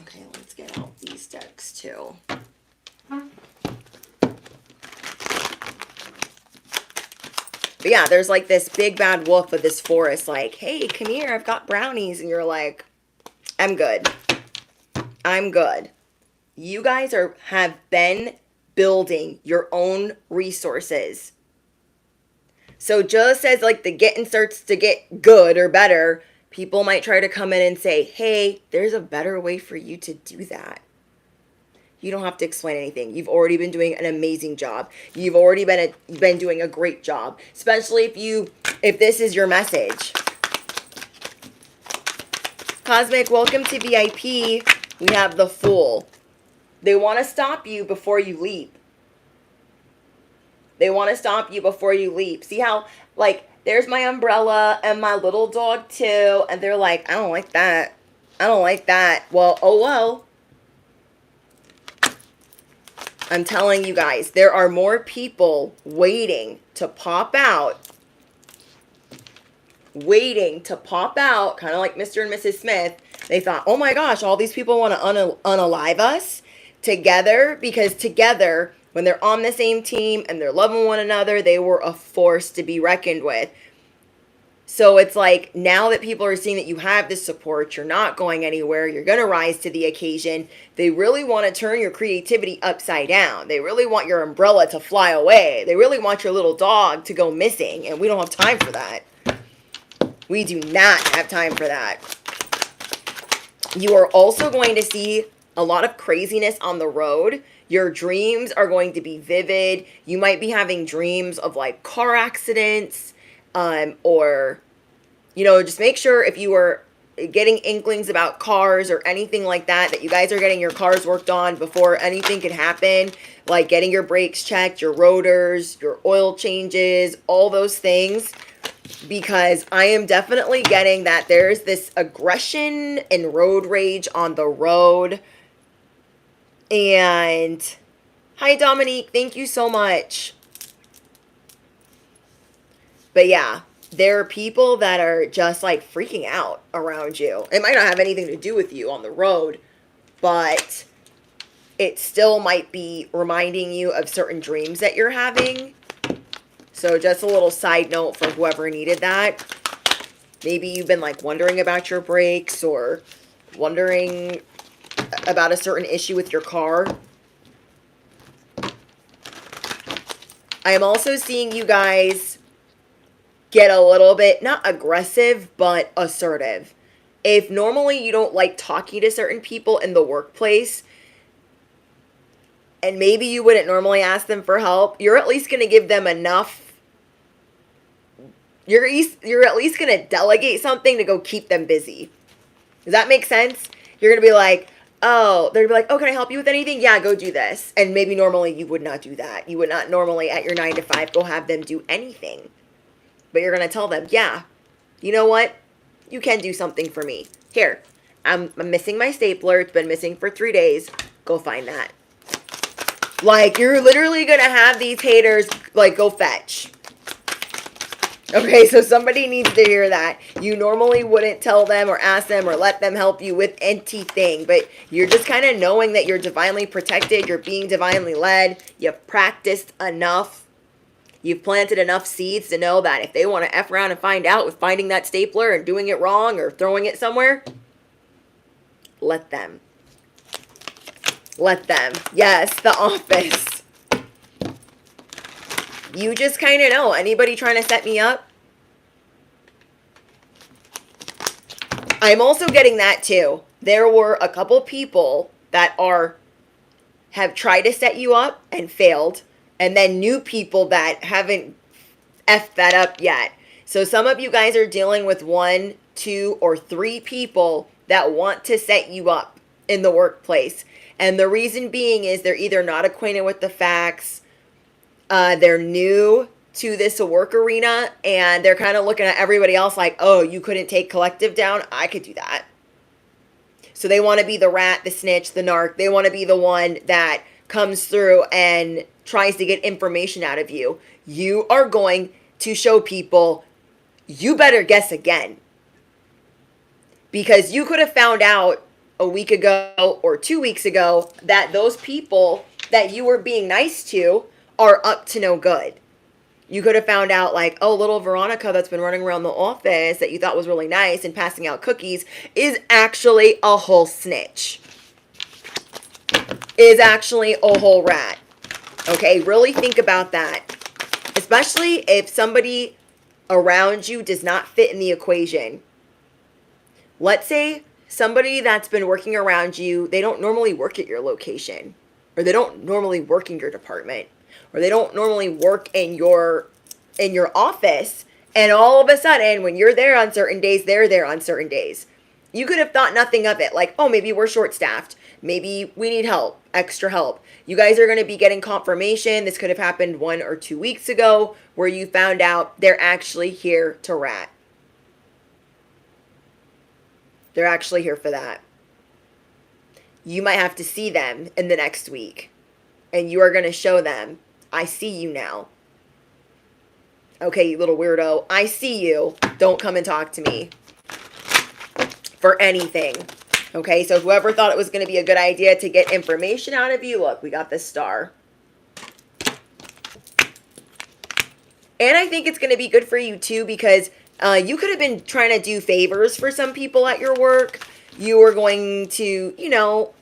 Okay, let's get out these decks too. But yeah, there's like this big bad wolf of this forest like, hey, come here, I've got brownies. And you're like, I'm good. I'm good. You guys have been building your own resources. So just as like the getting starts to get good or better, people might try to come in and say, hey, there's a better way for you to do that. You don't have to explain anything. You've already been doing an amazing job. You've already been doing a great job, especially if this is your message. Cosmic, welcome to VIP. We have the Fool. They want to stop you before you leap. They want to stop you before you leap. See how, like, there's my umbrella and my little dog too, and they're like, I don't like that. I don't like that. Well, oh well. I'm telling you guys, there are more people waiting to pop out. Waiting to pop out, kind of like Mr. and Mrs. Smith. They thought, oh my gosh, all these people want to unalive us together, because together, when they're on the same team and they're loving one another, they were a force to be reckoned with. So it's like, now that people are seeing that you have this support, you're not going anywhere, you're going to rise to the occasion. They really want to turn your creativity upside down. They really want your umbrella to fly away. They really want your little dog to go missing. And we don't have time for that. We do not have time for that. You are also going to see a lot of craziness on the road. Your dreams are going to be vivid. You might be having dreams of like car accidents, or, you know, just make sure if you are getting inklings about cars or anything like that, that you guys are getting your cars worked on before anything can happen, like getting your brakes checked, your rotors, your oil changes, all those things. Because I am definitely getting that there's this aggression and road rage on the road. And hi, Dominique. Thank you so much. But yeah, there are people that are just like freaking out around you. It might not have anything to do with you on the road, but it still might be reminding you of certain dreams that you're having. So just a little side note for whoever needed that. Maybe you've been like wondering about your brakes or wondering about a certain issue with your car. I am also seeing you guys get a little bit, not aggressive, but assertive. If normally you don't like talking to certain people in the workplace, and maybe you wouldn't normally ask them for help, you're at least going to give them enough. You're at least going to delegate something to go keep them busy. Does that make sense? You're going to be like, oh, they're going to be like, oh, can I help you with anything? Yeah, go do this. And maybe normally you would not do that. You would not normally at your 9 to 5 go have them do anything. But you're going to tell them, yeah, you know what? You can do something for me. Here, I'm missing my stapler. It's been missing for 3 days. Go find that. Like, you're literally going to have these haters, like, go fetch. Okay, so somebody needs to hear that. You normally wouldn't tell them or ask them or let them help you with anything, but you're just kind of knowing that you're divinely protected, you're being divinely led, you've practiced enough, You've planted enough seeds to know that if they want to F around and find out with finding that stapler and doing it wrong or throwing it somewhere, let them. Let them. Yes, the office. You just kind of know. Anybody trying to set me up? I'm also getting that too. There were a couple people that have tried to set you up and failed. And then new people that haven't effed that up yet. So some of you guys are dealing with 1, 2, or 3 people that want to set you up in the workplace. And the reason being is they're either not acquainted with the facts, they're new to this work arena, and they're kind of looking at everybody else like, oh, you couldn't take collective down? I could do that. So they want to be the rat, the snitch, the narc. They want to be the one that comes through and tries to get information out of you. You are going to show people, you better guess again. Because you could have found out a week ago or 2 weeks ago that those people that you were being nice to are up to no good. You could have found out like, oh, little Veronica that's been running around the office that you thought was really nice and passing out cookies is actually a whole snitch. Is actually a whole rat. Okay, really think about that. Especially if somebody around you does not fit in the equation. Let's say somebody that's been working around you, they don't normally work at your location. Or they don't normally work in your department. Or they don't normally work in your office. And all of a sudden, when you're there on certain days, they're there on certain days. You could have thought nothing of it. Like, oh, maybe we're short-staffed. Maybe we need help, extra help. You guys are going to be getting confirmation. This could have happened 1 or 2 weeks ago where you found out they're actually here to rat. They're actually here for that. You might have to see them in the next week. And you are going to show them, I see you now. Okay, you little weirdo. I see you. Don't come and talk to me for anything. Okay, so whoever thought it was going to be a good idea to get information out of you, look, we got this star. And I think it's going to be good for you too because you could have been trying to do favors for some people at your work. You were going to, you know,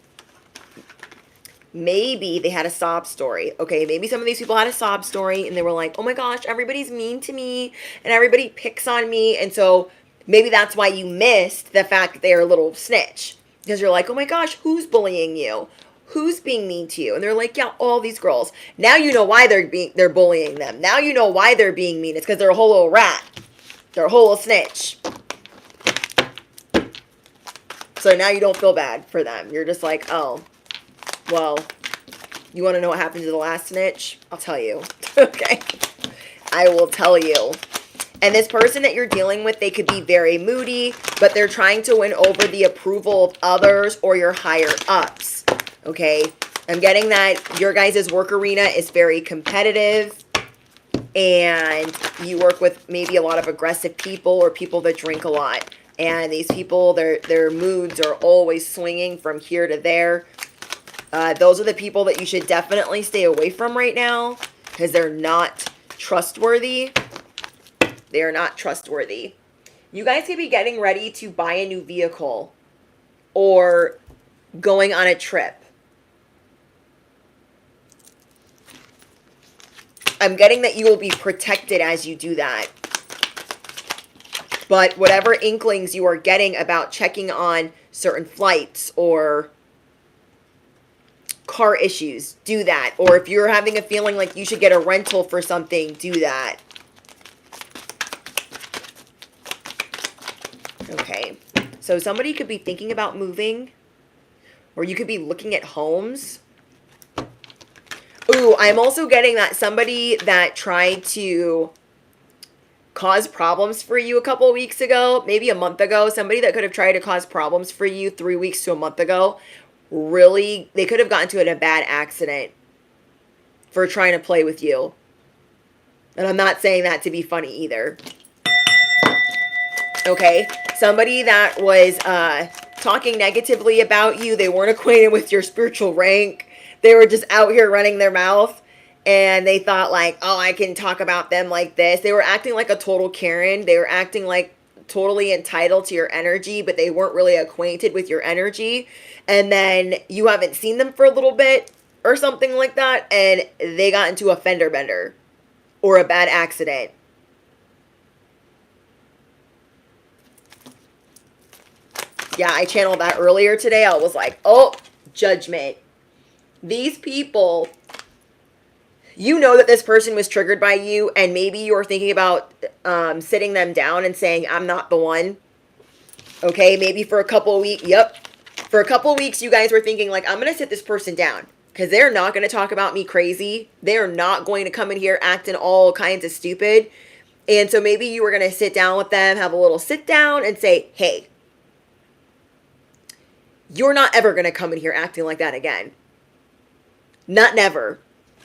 maybe they had a sob story. Okay, maybe some of these people had a sob story and they were like, oh my gosh, everybody's mean to me and everybody picks on me. And so maybe that's why you missed the fact that they're a little snitch. Because you're like, oh my gosh, who's bullying you? Who's being mean to you? And they're like, yeah, all these girls. Now you know why they're bullying them. Now you know why they're being mean. It's because they're a whole little rat. They're a whole little snitch. So now you don't feel bad for them. You're just like, oh, well, you want to know what happened to the last snitch? I'll tell you. Okay. I will tell you. And this person that you're dealing with, they could be very moody, but they're trying to win over the approval of others or your higher ups. Okay. I'm getting that your guys' work arena is very competitive and you work with maybe a lot of aggressive people or people that drink a lot. And these people, their moods are always swinging from here to there. Those are the people that you should definitely stay away from right now because they're not trustworthy. They are not trustworthy. You guys could be getting ready to buy a new vehicle or going on a trip. I'm getting that you will be protected as you do that. But whatever inklings you are getting about checking on certain flights or car issues, do that. Or if you're having a feeling like you should get a rental for something, do that. Okay, so somebody could be thinking about moving, or you could be looking at homes. Ooh, I'm also getting that somebody that tried to cause problems for you a couple of weeks ago, maybe a month ago, somebody that could have tried to cause problems for you 3 weeks to a month ago, really, they could have gotten to a bad accident for trying to play with you. And I'm not saying that to be funny either. Okay, somebody that was talking negatively about you, they weren't acquainted with your spiritual rank. They were just out here running their mouth. and they thought like, oh, I can talk about them like this. They were acting like a total Karen. They were acting like totally entitled to your energy, but they weren't really acquainted with your energy. And then you haven't seen them for a little bit or something like that, and they got into a fender bender or a bad accident. Yeah, I channeled that earlier today. I was like, oh, judgment. These people, you know that this person was triggered by you, and maybe you were thinking about sitting them down and saying, I'm not the one. Okay, maybe for a couple of weeks. Yep. For a couple of weeks, you guys were thinking, like, I'm going to sit this person down because they're not going to talk about me crazy. They're not going to come in here acting all kinds of stupid. And so maybe you were going to sit down with them, have a little sit down and say, hey, you're not ever going to come in here acting like that again. Not never.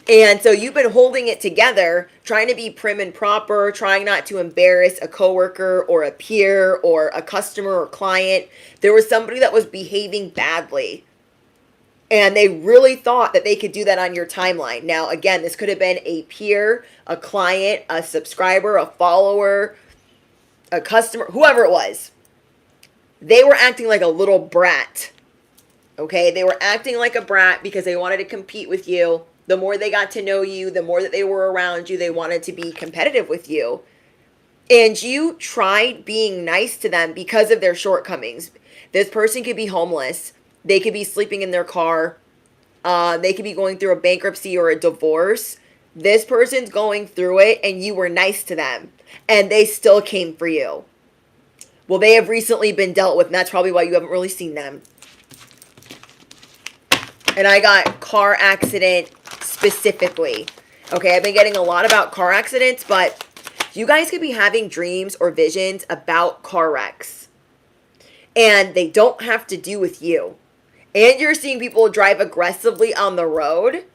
And so you've been holding it together, trying to be prim and proper, trying not to embarrass a coworker or a peer or a customer or client. There was somebody that was behaving badly, and they really thought that they could do that on your timeline. Now, again, this could have been a peer, a client, a subscriber, a follower, a customer, whoever it was. They were acting like a little brat. Okay, they were acting like a brat because they wanted to compete with you. The more they got to know you, the more that they were around you, they wanted to be competitive with you. And you tried being nice to them because of their shortcomings. This person could be homeless. They could be sleeping in their car. They could be going through a bankruptcy or a divorce. This person's going through it, and you were nice to them. And they still came for you. Well, they have recently been dealt with, and that's probably why you haven't really seen them. And I got car accident specifically. Okay, I've been getting a lot about car accidents, but you guys could be having dreams or visions about car wrecks. And they don't have to do with you. And you're seeing people drive aggressively on the road.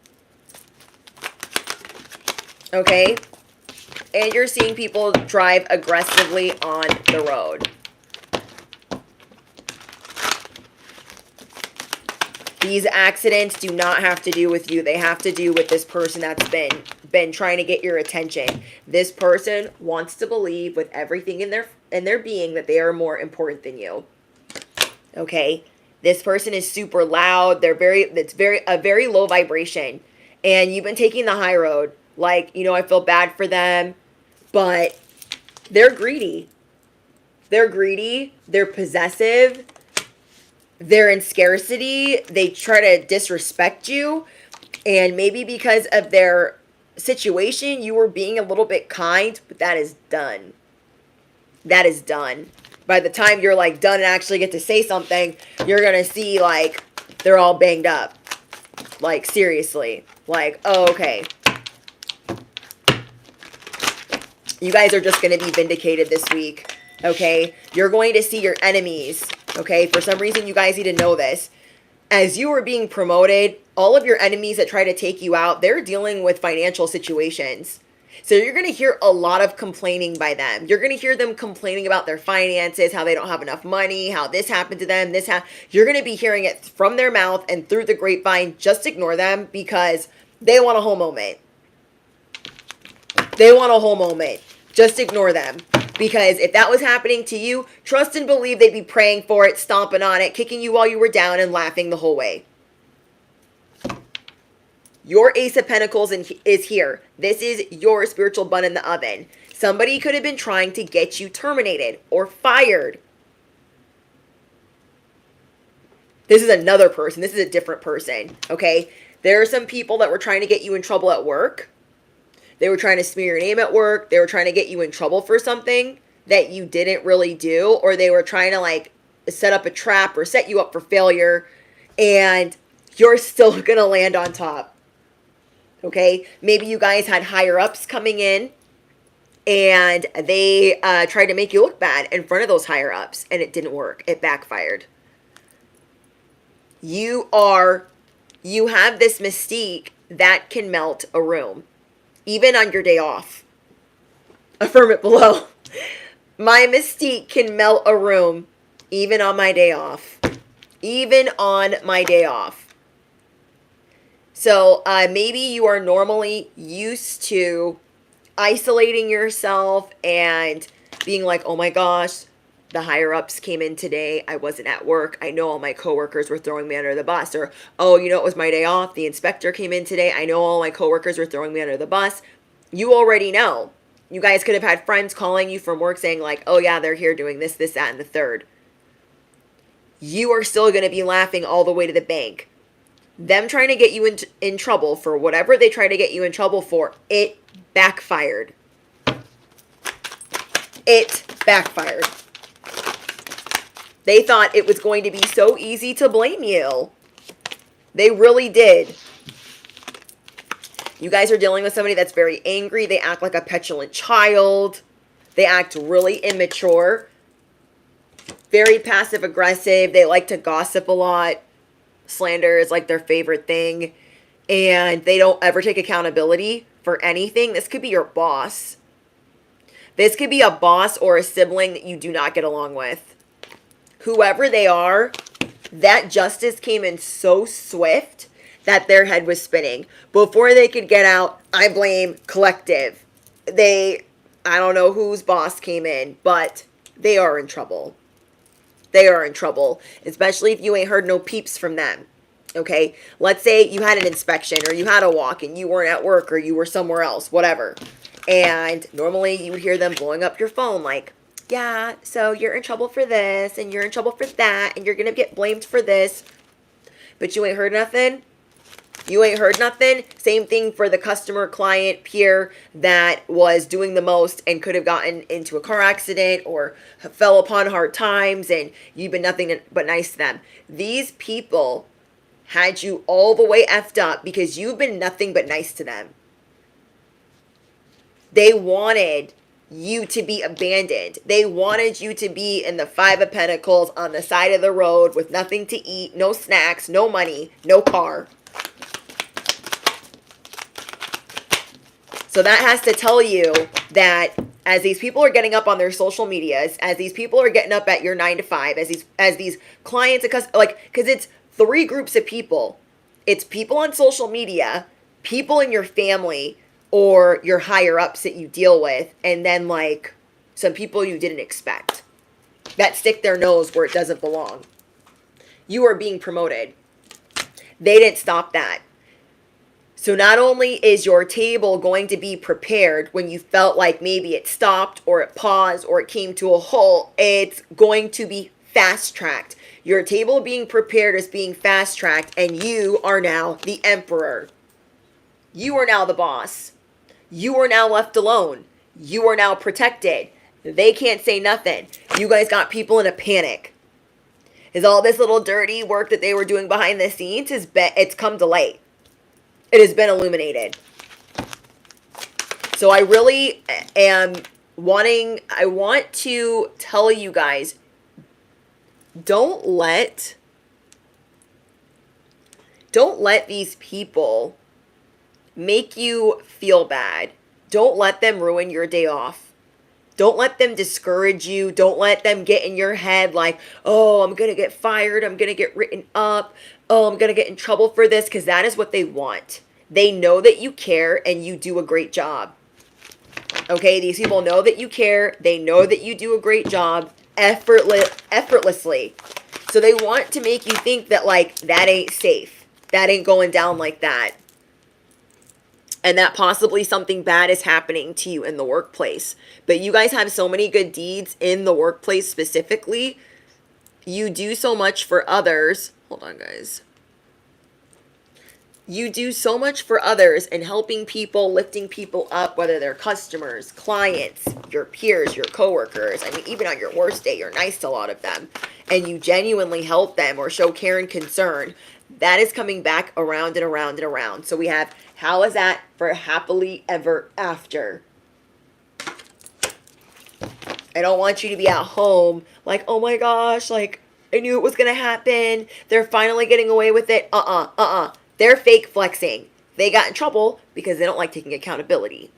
Okay? And you're seeing people drive aggressively on the road. These accidents do not have to do with you. They have to do with this person that's been trying to get your attention. This person wants to believe with everything in their being that they are more important than you. Okay? This person is super loud. It's a very low vibration. And you've been taking the high road. Like, I feel bad for them, but they're greedy. They're greedy. They're possessive. They're in scarcity. They try to disrespect you. And maybe because of their situation, you were being a little bit kind, but that is done. That is done. By the time you're like done and actually get to say something, you're going to see like they're all banged up. Like seriously. Like, oh, okay. You guys are just going to be vindicated this week. Okay? You're going to see your enemies. Okay, for some reason, you guys need to know this. As you are being promoted, all of your enemies that try to take you out, they're dealing with financial situations. So you're going to hear a lot of complaining by them. You're going to hear them complaining about their finances, how they don't have enough money, how this happened to them, You're going to be hearing it from their mouth and through the grapevine. Just ignore them because they want a whole moment. They want a whole moment. Just ignore them. Because if that was happening to you, trust and believe they'd be praying for it, stomping on it, kicking you while you were down, and laughing the whole way. Your Ace of Pentacles is here. This is your spiritual bun in the oven. Somebody could have been trying to get you terminated or fired. This is another person. This is a different person, okay? There are some people that were trying to get you in trouble at work. They were trying to smear your name at work. They were trying to get you in trouble for something that you didn't really do. Or they were trying to like set up a trap or set you up for failure. And you're still going to land on top. Okay? Maybe you guys had higher ups coming in. And they tried to make you look bad in front of those higher ups. And it didn't work. It backfired. You have this mystique that can melt a room. Even on your day off. Affirm it below. My mystique can melt a room even on my day off. Even on my day off. So maybe you are normally used to isolating yourself and being like, oh my gosh, the higher ups came in today. I wasn't at work. I know all my coworkers were throwing me under the bus. Or, oh, you know, it was my day off. The inspector came in today. I know all my coworkers were throwing me under the bus. You already know. You guys could have had friends calling you from work saying, like, oh yeah, they're here doing this, that, and the third. You are still going to be laughing all the way to the bank. Them trying to get you in trouble for whatever they try to get you in trouble for, it backfired. It backfired. They thought it was going to be so easy to blame you. They really did. You guys are dealing with somebody that's very angry. They act like a petulant child. They act really immature. Very passive aggressive. They like to gossip a lot. Slander is like their favorite thing. And they don't ever take accountability for anything. This could be your boss. This could be a boss or a sibling that you do not get along with. Whoever they are, that justice came in so swift that their head was spinning. Before they could get out, I blame collective. I don't know whose boss came in, but they are in trouble. They are in trouble, especially if you ain't heard no peeps from them. Okay, let's say you had an inspection or you had a walk and you weren't at work or you were somewhere else, whatever. And normally you would hear them blowing up your phone like, yeah, so you're in trouble for this and you're in trouble for that and you're going to get blamed for this. But you ain't heard nothing. You ain't heard nothing. Same thing for the customer, client, peer that was doing the most and could have gotten into a car accident or fell upon hard times and you've been nothing but nice to them. These people had you all the way effed up because you've been nothing but nice to them. They wanted you to be abandoned. They wanted you to be in the Five of Pentacles on the side of the road with nothing to eat, no snacks, no money, no car. So that has to tell you that as these people are getting up on their social medias, as these people are getting up at your 9 to 5, as these clients, like, because it's three groups of people. It's people on social media, people in your family, or your higher ups that you deal with, and then like some people you didn't expect that stick their nose where it doesn't belong. You are being promoted. They didn't stop that. So not only is your table going to be prepared when you felt like maybe it stopped or it paused or it came to a halt, it's going to be fast-tracked. Your table being prepared is being fast-tracked, and you are now the emperor. You are now the boss. You are now left alone. You are now protected. They can't say nothing. You guys got people in a panic. Is all this little dirty work that they were doing behind the scenes, it's come to light. It has been illuminated. So I really am I want to tell you guys, don't let these people make you feel bad. Don't let them ruin your day off. Don't let them discourage you. Don't let them get in your head like, oh, I'm going to get fired. I'm going to get written up. Oh, I'm going to get in trouble for this, because that is what they want. They know that you care and you do a great job. Okay, these people know that you care. They know that you do a great job effortlessly. So they want to make you think that like that ain't safe. That ain't going down like that. And that possibly something bad is happening to you in the workplace. But you guys have so many good deeds in the workplace specifically. You do so much for others. Hold on, guys. You do so much for others and helping people, lifting people up, whether they're customers, clients, your peers, your coworkers. I mean, even on your worst day, you're nice to a lot of them. And you genuinely help them or show care and concern. That is coming back around and around and around. So we have, how is that for happily ever after? I don't want you to be at home like, oh my gosh, like, I knew it was going to happen. They're finally getting away with it. They're fake flexing. They got in trouble because they don't like taking accountability.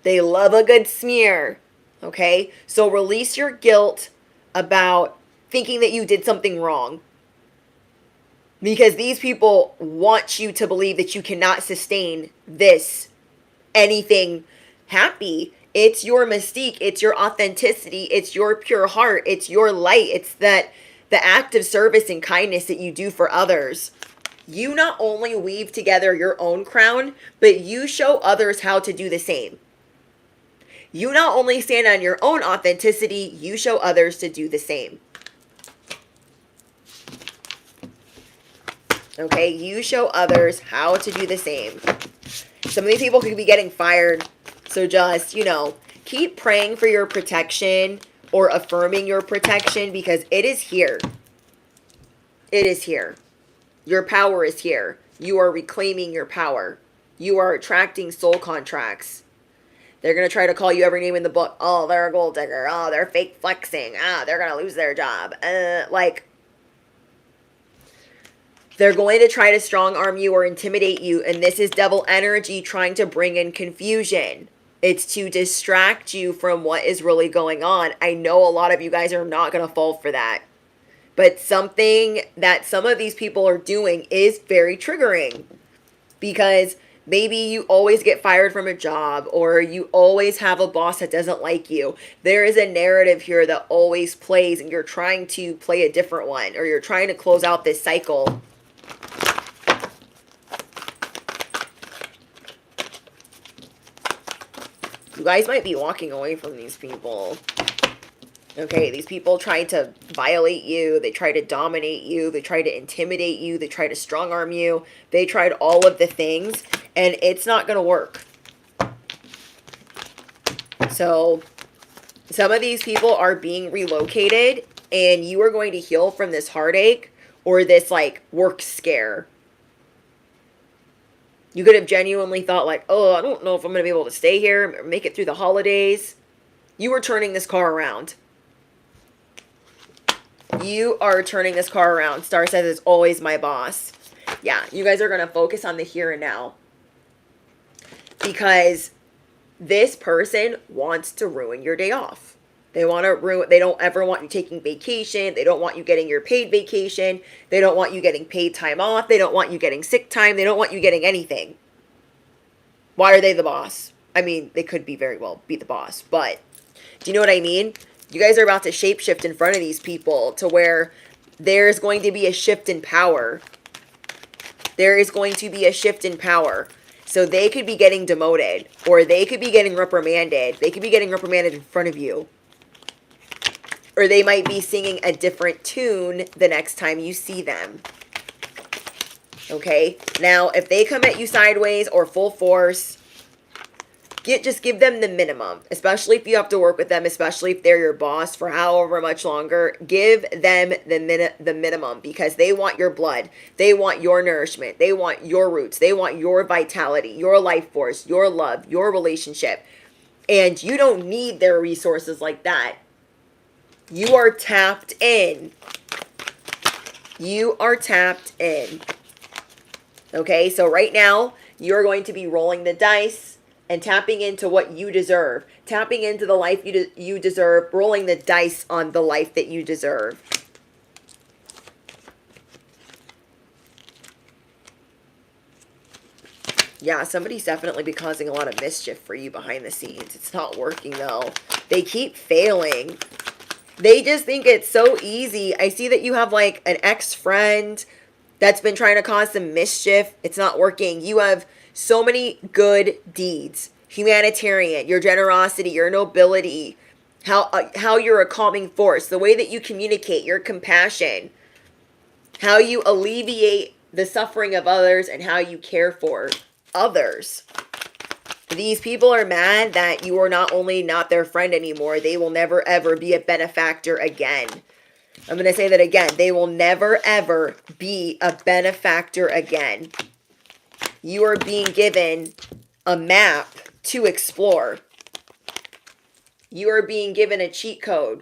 They love a good smear. Okay? So release your guilt about thinking that you did something wrong. Because these people want you to believe that you cannot sustain this anything happy. It's your mystique, it's your authenticity, it's your pure heart, it's your light, it's that the act of service and kindness that you do for others. You not only weave together your own crown, but you show others how to do the same. You not only stand on your own authenticity, you show others to do the same. Okay, you show others how to do the same. Some of these people could be getting fired. So just, keep praying for your protection or affirming your protection, because it is here. It is here. Your power is here. You are reclaiming your power. You are attracting soul contracts. They're going to try to call you every name in the book. Oh, they're a gold digger. Oh, they're fake flexing. They're going to lose their job. They're going to try to strong arm you or intimidate you. And this is devil energy trying to bring in confusion. It's to distract you from what is really going on. I know a lot of you guys are not going to fall for that. But something that some of these people are doing is very triggering. Because maybe you always get fired from a job, or you always have a boss that doesn't like you. There is a narrative here that always plays, and you're trying to play a different one, or you're trying to close out this cycle. You guys might be walking away from these people. Okay, these people try to violate you. They try to dominate you. They try to intimidate you. They try to strong arm you. They tried all of the things, and it's not going to work. So some of these people are being relocated, and you are going to heal from this heartache or this work scare. You could have genuinely thought oh, I don't know if I'm going to be able to stay here or make it through the holidays. You are turning this car around. You are turning this car around. Star says it's always my boss. Yeah, you guys are going to focus on the here and now. Because this person wants to ruin your day off. They don't ever want you taking vacation. They don't want you getting your paid vacation. They don't want you getting paid time off. They don't want you getting sick time. They don't want you getting anything. Why are they the boss? I mean, they could very well be the boss, but do you know what I mean? You guys are about to shapeshift in front of these people to where there's going to be a shift in power. There is going to be a shift in power. So they could be getting demoted, or they could be getting reprimanded. They could be getting reprimanded in front of you. Or they might be singing a different tune the next time you see them. Okay? Now, if they come at you sideways or full force, just give them the minimum. Especially if you have to work with them, especially if they're your boss for however much longer. Give them the minimum, because they want your blood. They want your nourishment. They want your roots. They want your vitality, your life force, your love, your relationship. And you don't need their resources like that. You are tapped in. You are tapped in. Okay, so right now, you're going to be rolling the dice and tapping into what you deserve. Tapping into the life you deserve. Rolling the dice on the life that you deserve. Yeah, somebody's definitely been causing a lot of mischief for you behind the scenes. It's not working, though. They keep failing. They just think it's so easy. I see that you have an ex-friend that's been trying to cause some mischief. It's not working. You have so many good deeds. Humanitarian, your generosity, your nobility, how you're a calming force, the way that you communicate, your compassion, how you alleviate the suffering of others, and how you care for others. These people are mad that you are not only not their friend anymore, they will never ever be a benefactor again. I'm going to say that again. They will never ever be a benefactor again. You are being given a map to explore. You are being given a cheat code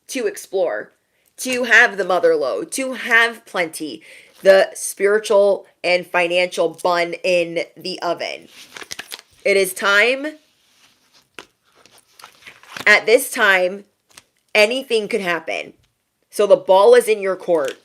to explore, to have the mother lode, to have plenty, the spiritual and financial bun in the oven. It is time. At this time, anything could happen. So the ball is in your court.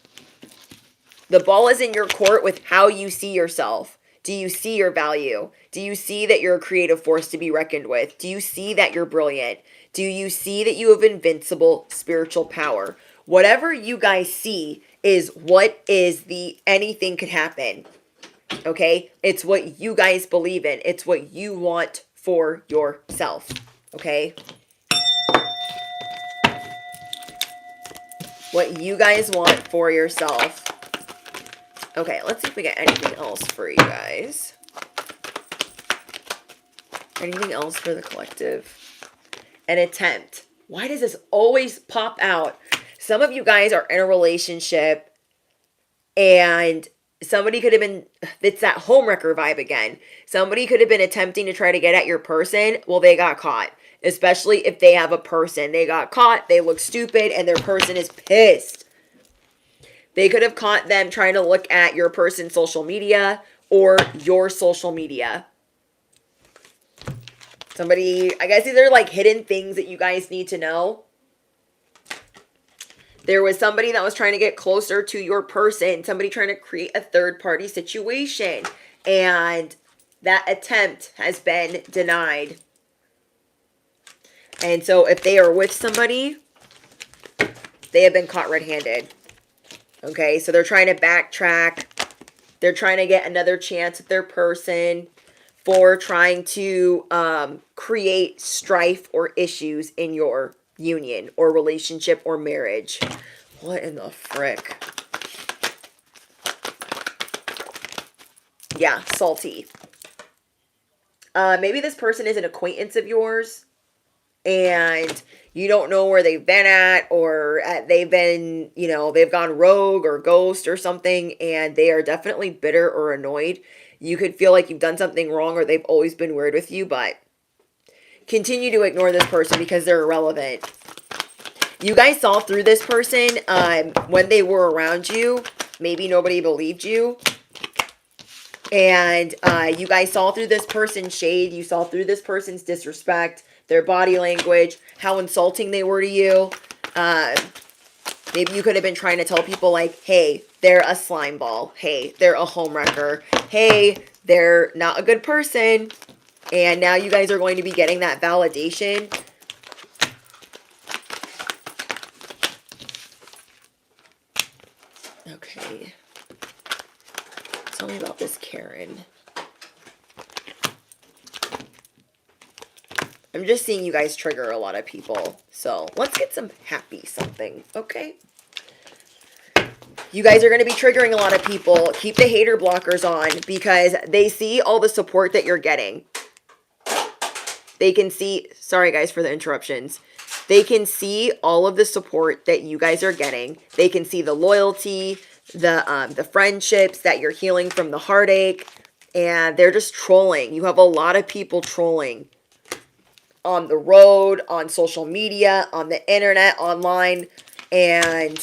The ball is in your court with how you see yourself. Do you see your value? Do you see that you're a creative force to be reckoned with? Do you see that you're brilliant? Do you see that you have invincible spiritual power? Whatever you guys see is what is the anything could happen. Okay? It's what you guys believe in. It's what you want for yourself. Okay? What you guys want for yourself. Okay, let's see if we get anything else for you guys. Anything else for the collective? An attempt. Why does this always pop out? Some of you guys are in a relationship and somebody could have been, it's that homewrecker vibe again. Somebody could have been attempting to try to get at your person. Well, they got caught. Especially if they have a person. They got caught, they look stupid, and their person is pissed. They could have caught them trying to look at your person's social media or your social media. Somebody, I guess these are like hidden things that you guys need to know. There was somebody that was trying to get closer to your person. Somebody trying to create a third-party situation. And that attempt has been denied. And so if they are with somebody, they have been caught red-handed. Okay, so they're trying to backtrack. They're trying to get another chance at their person for trying to create strife or issues in your union or relationship or marriage. What in the frick? Yeah, salty. Maybe this person is an acquaintance of yours and you don't know where they've been at, or they've been, you know, they've gone rogue or ghost or something, and they are definitely bitter or annoyed. You could feel like you've done something wrong or they've always been weird with you, but continue to ignore this person because they're irrelevant. You guys saw through this person when they were around you. Maybe nobody believed you. And you guys saw through this person's shade. You saw through this person's disrespect, their body language, how insulting they were to you. Maybe you could have been trying to tell people like, hey, they're a slime ball. Hey, they're a homewrecker. Hey, they're not a good person. And now you guys are going to be getting that validation. Okay. Tell me about this Karen. I'm just seeing you guys trigger a lot of people. So let's get some happy something, okay? You guys are going to be triggering a lot of people. Keep the hater blockers on because they see all the support that you're getting. They can see, sorry guys for the interruptions. They can see all of the support that you guys are getting. They can see the loyalty, the friendships that you're healing from the heartache. And they're just trolling. You have a lot of people trolling. On the road, on social media, on the internet, online, and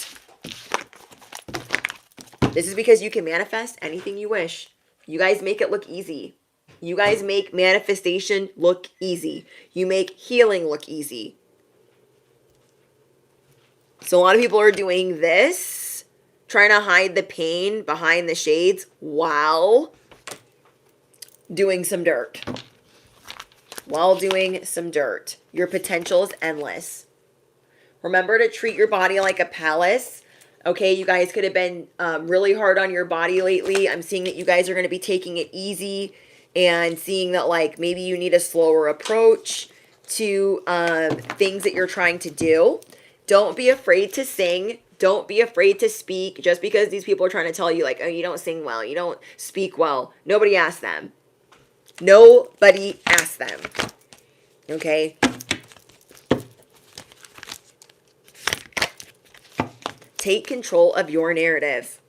this is because you can manifest anything you wish. You guys make it look easy. You guys make manifestation look easy. You make healing look easy. So a lot of people are doing this, trying to hide the pain behind the shades while doing some dirt. While doing some dirt. Your potential is endless. Remember to treat your body like a palace. Okay, you guys could have been really hard on your body lately. I'm seeing that you guys are going to be taking it easy and seeing that like maybe you need a slower approach to things that you're trying to do. Don't be afraid to sing. Don't be afraid to speak just because these people are trying to tell you like, oh, you don't sing well. You don't speak well. Nobody asked them. Nobody asked them. Okay? Take control of your narrative.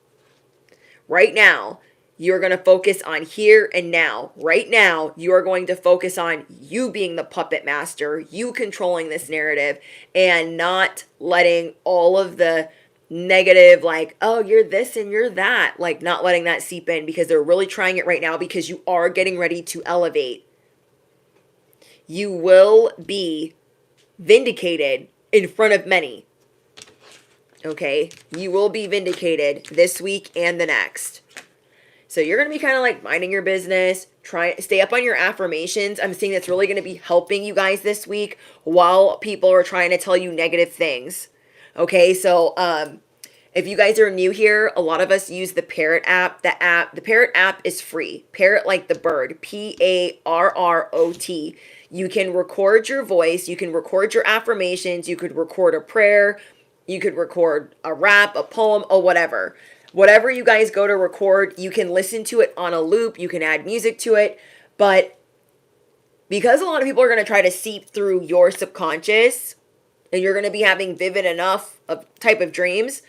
Right now, you're going to focus on here and now. Right now, you are going to focus on you being the puppet master, you controlling this narrative, and not letting all of the negative, like, oh, you're this and you're that, like not letting that seep in because they're really trying it right now because you are getting ready to elevate. You will be vindicated in front of many. Okay? You will be vindicated this week and the next. So you're going to be kind of like minding your business, stay up on your affirmations. I'm seeing that's really going to be helping you guys this week while people are trying to tell you negative things. Okay, so if you guys are new here, a lot of us use the Parrot app. The Parrot app is free. Parrot like the bird, Parrot. You can record your voice, you can record your affirmations, you could record a prayer, you could record a rap, a poem, or whatever. Whatever you guys go to record, you can listen to it on a loop, you can add music to it, but because a lot of people are going to try to seep through your subconscious and you're going to be having vivid enough of type of dreams,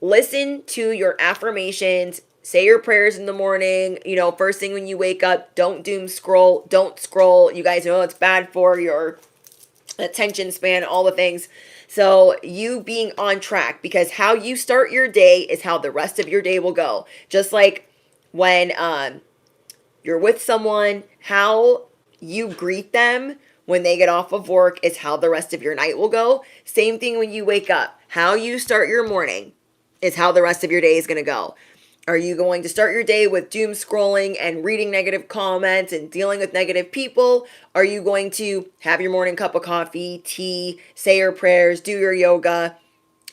listen to your affirmations, say your prayers in the morning, first thing when you wake up, don't doom scroll, don't scroll. You guys know it's bad for your attention span, all the things. So you being on track, because how you start your day is how the rest of your day will go. Just like when you're with someone, how you greet them when they get off of work is how the rest of your night will go. Same thing when you wake up. How you start your morning is how the rest of your day is going to go. Are you going to start your day with doom scrolling and reading negative comments and dealing with negative people? Are you going to have your morning cup of coffee, tea, say your prayers, do your yoga,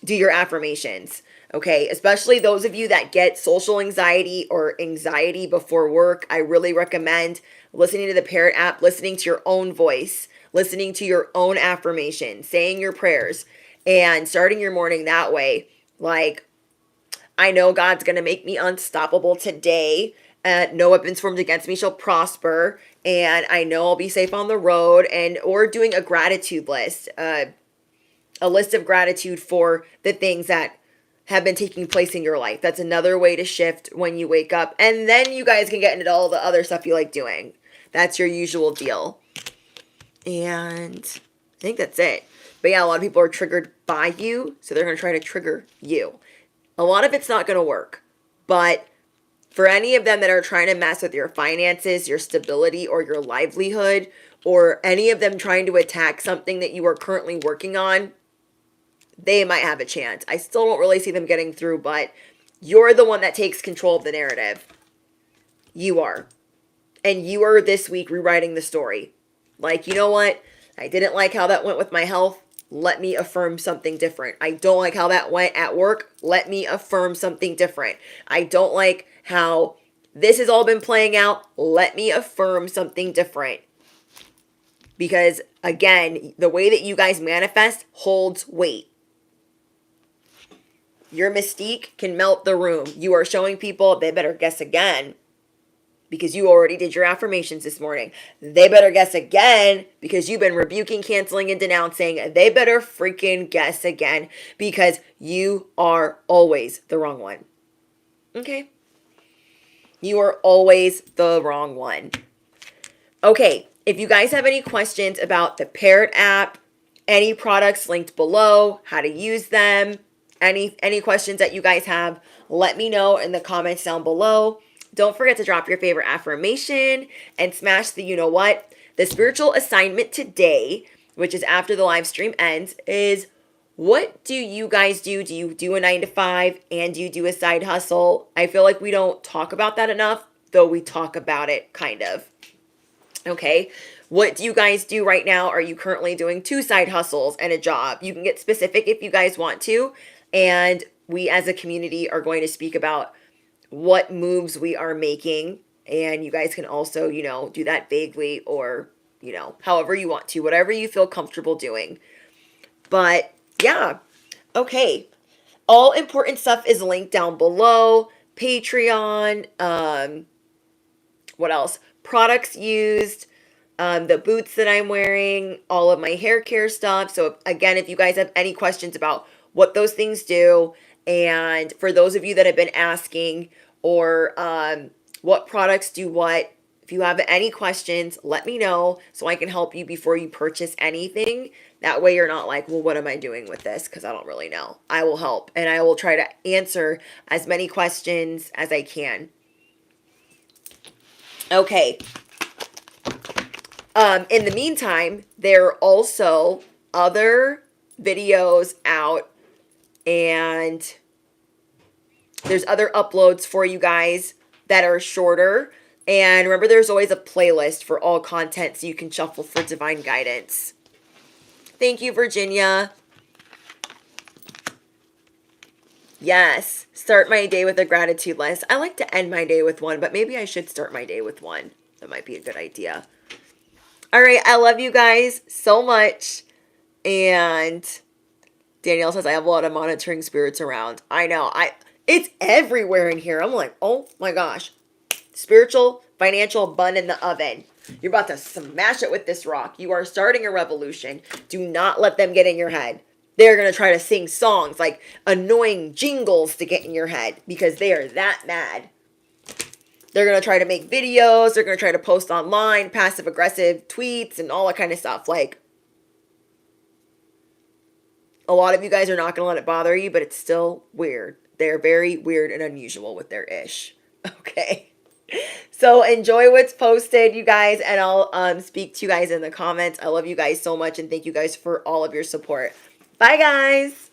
do your affirmations? Okay, especially those of you that get social anxiety or anxiety before work, I really recommend listening to the Parrot app, listening to your own voice, listening to your own affirmation, saying your prayers, and starting your morning that way. Like, I know God's going to make me unstoppable today. No weapons formed against me shall prosper. And I know I'll be safe on the road. Or doing a gratitude list. A list of gratitude for the things that have been taking place in your life. That's another way to shift when you wake up. And then you guys can get into all the other stuff you like doing. That's your usual deal. And I think that's it. But yeah, a lot of people are triggered by you. So they're going to try to trigger you. A lot of it's not going to work, but for any of them that are trying to mess with your finances, your stability, or your livelihood, or any of them trying to attack something that you are currently working on, they might have a chance. I still don't really see them getting through, but you're the one that takes control of the narrative. You are. And you are this week rewriting the story. Like, you know what? I didn't like how that went with my health. Let me affirm something different. I don't like how that went at work. Let me affirm something different. I don't like how this has all been playing out. Let me affirm something different. Because again, the way that you guys manifest holds weight. Your mystique can melt the room. You are showing people they better guess again. Because you already did your affirmations this morning. They better guess again because you've been rebuking, canceling, and denouncing. They better freaking guess again because you are always the wrong one. Okay? You are always the wrong one. Okay, if you guys have any questions about the Parrot app, any products linked below, how to use them, any questions that you guys have, let me know in the comments down below. Don't forget to drop your favorite affirmation and smash the you know what. The spiritual assignment today, which is after the live stream ends, is what do you guys do? Do you do a 9 to 5 and do you do a side hustle? I feel like we don't talk about that enough, though we talk about it kind of. Okay, what do you guys do right now? Are you currently doing 2 side hustles and a job? You can get specific if you guys want to. And we as a community are going to speak about what moves we are making. And you guys can also, do that vaguely or, however you want to, whatever you feel comfortable doing. But yeah, okay. All important stuff is linked down below. Patreon, what else? Products used, the boots that I'm wearing, all of my hair care stuff. So again, if you guys have any questions about what those things do, and for those of you that have been asking, or what products do what, if you have any questions, let me know so I can help you before you purchase anything. That way you're not like, well, what am I doing with this? Because I don't really know. I will help, and I will try to answer as many questions as I can. Okay. In the meantime, there are also other videos out And there's other uploads for you guys that are shorter. And remember, there's always a playlist for all content so you can shuffle for divine guidance. Thank you, Virginia. Yes, start my day with a gratitude list. I like to end my day with one, but maybe I should start my day with one. That might be a good idea. All right, I love you guys so much. And Danielle says, I have a lot of monitoring spirits around. I know. It's everywhere in here. I'm like, oh my gosh. Spiritual, financial bun in the oven. You're about to smash it with this rock. You are starting a revolution. Do not let them get in your head. They're going to try to sing songs like annoying jingles to get in your head because they are that mad. They're going to try to make videos. They're going to try to post online, passive aggressive tweets and all that kind of stuff. Like, a lot of you guys are not going to let it bother you, but it's still weird. They're very weird and unusual with their ish. Okay. So enjoy what's posted, you guys, and I'll speak to you guys in the comments. I love you guys so much, and thank you guys for all of your support. Bye, guys.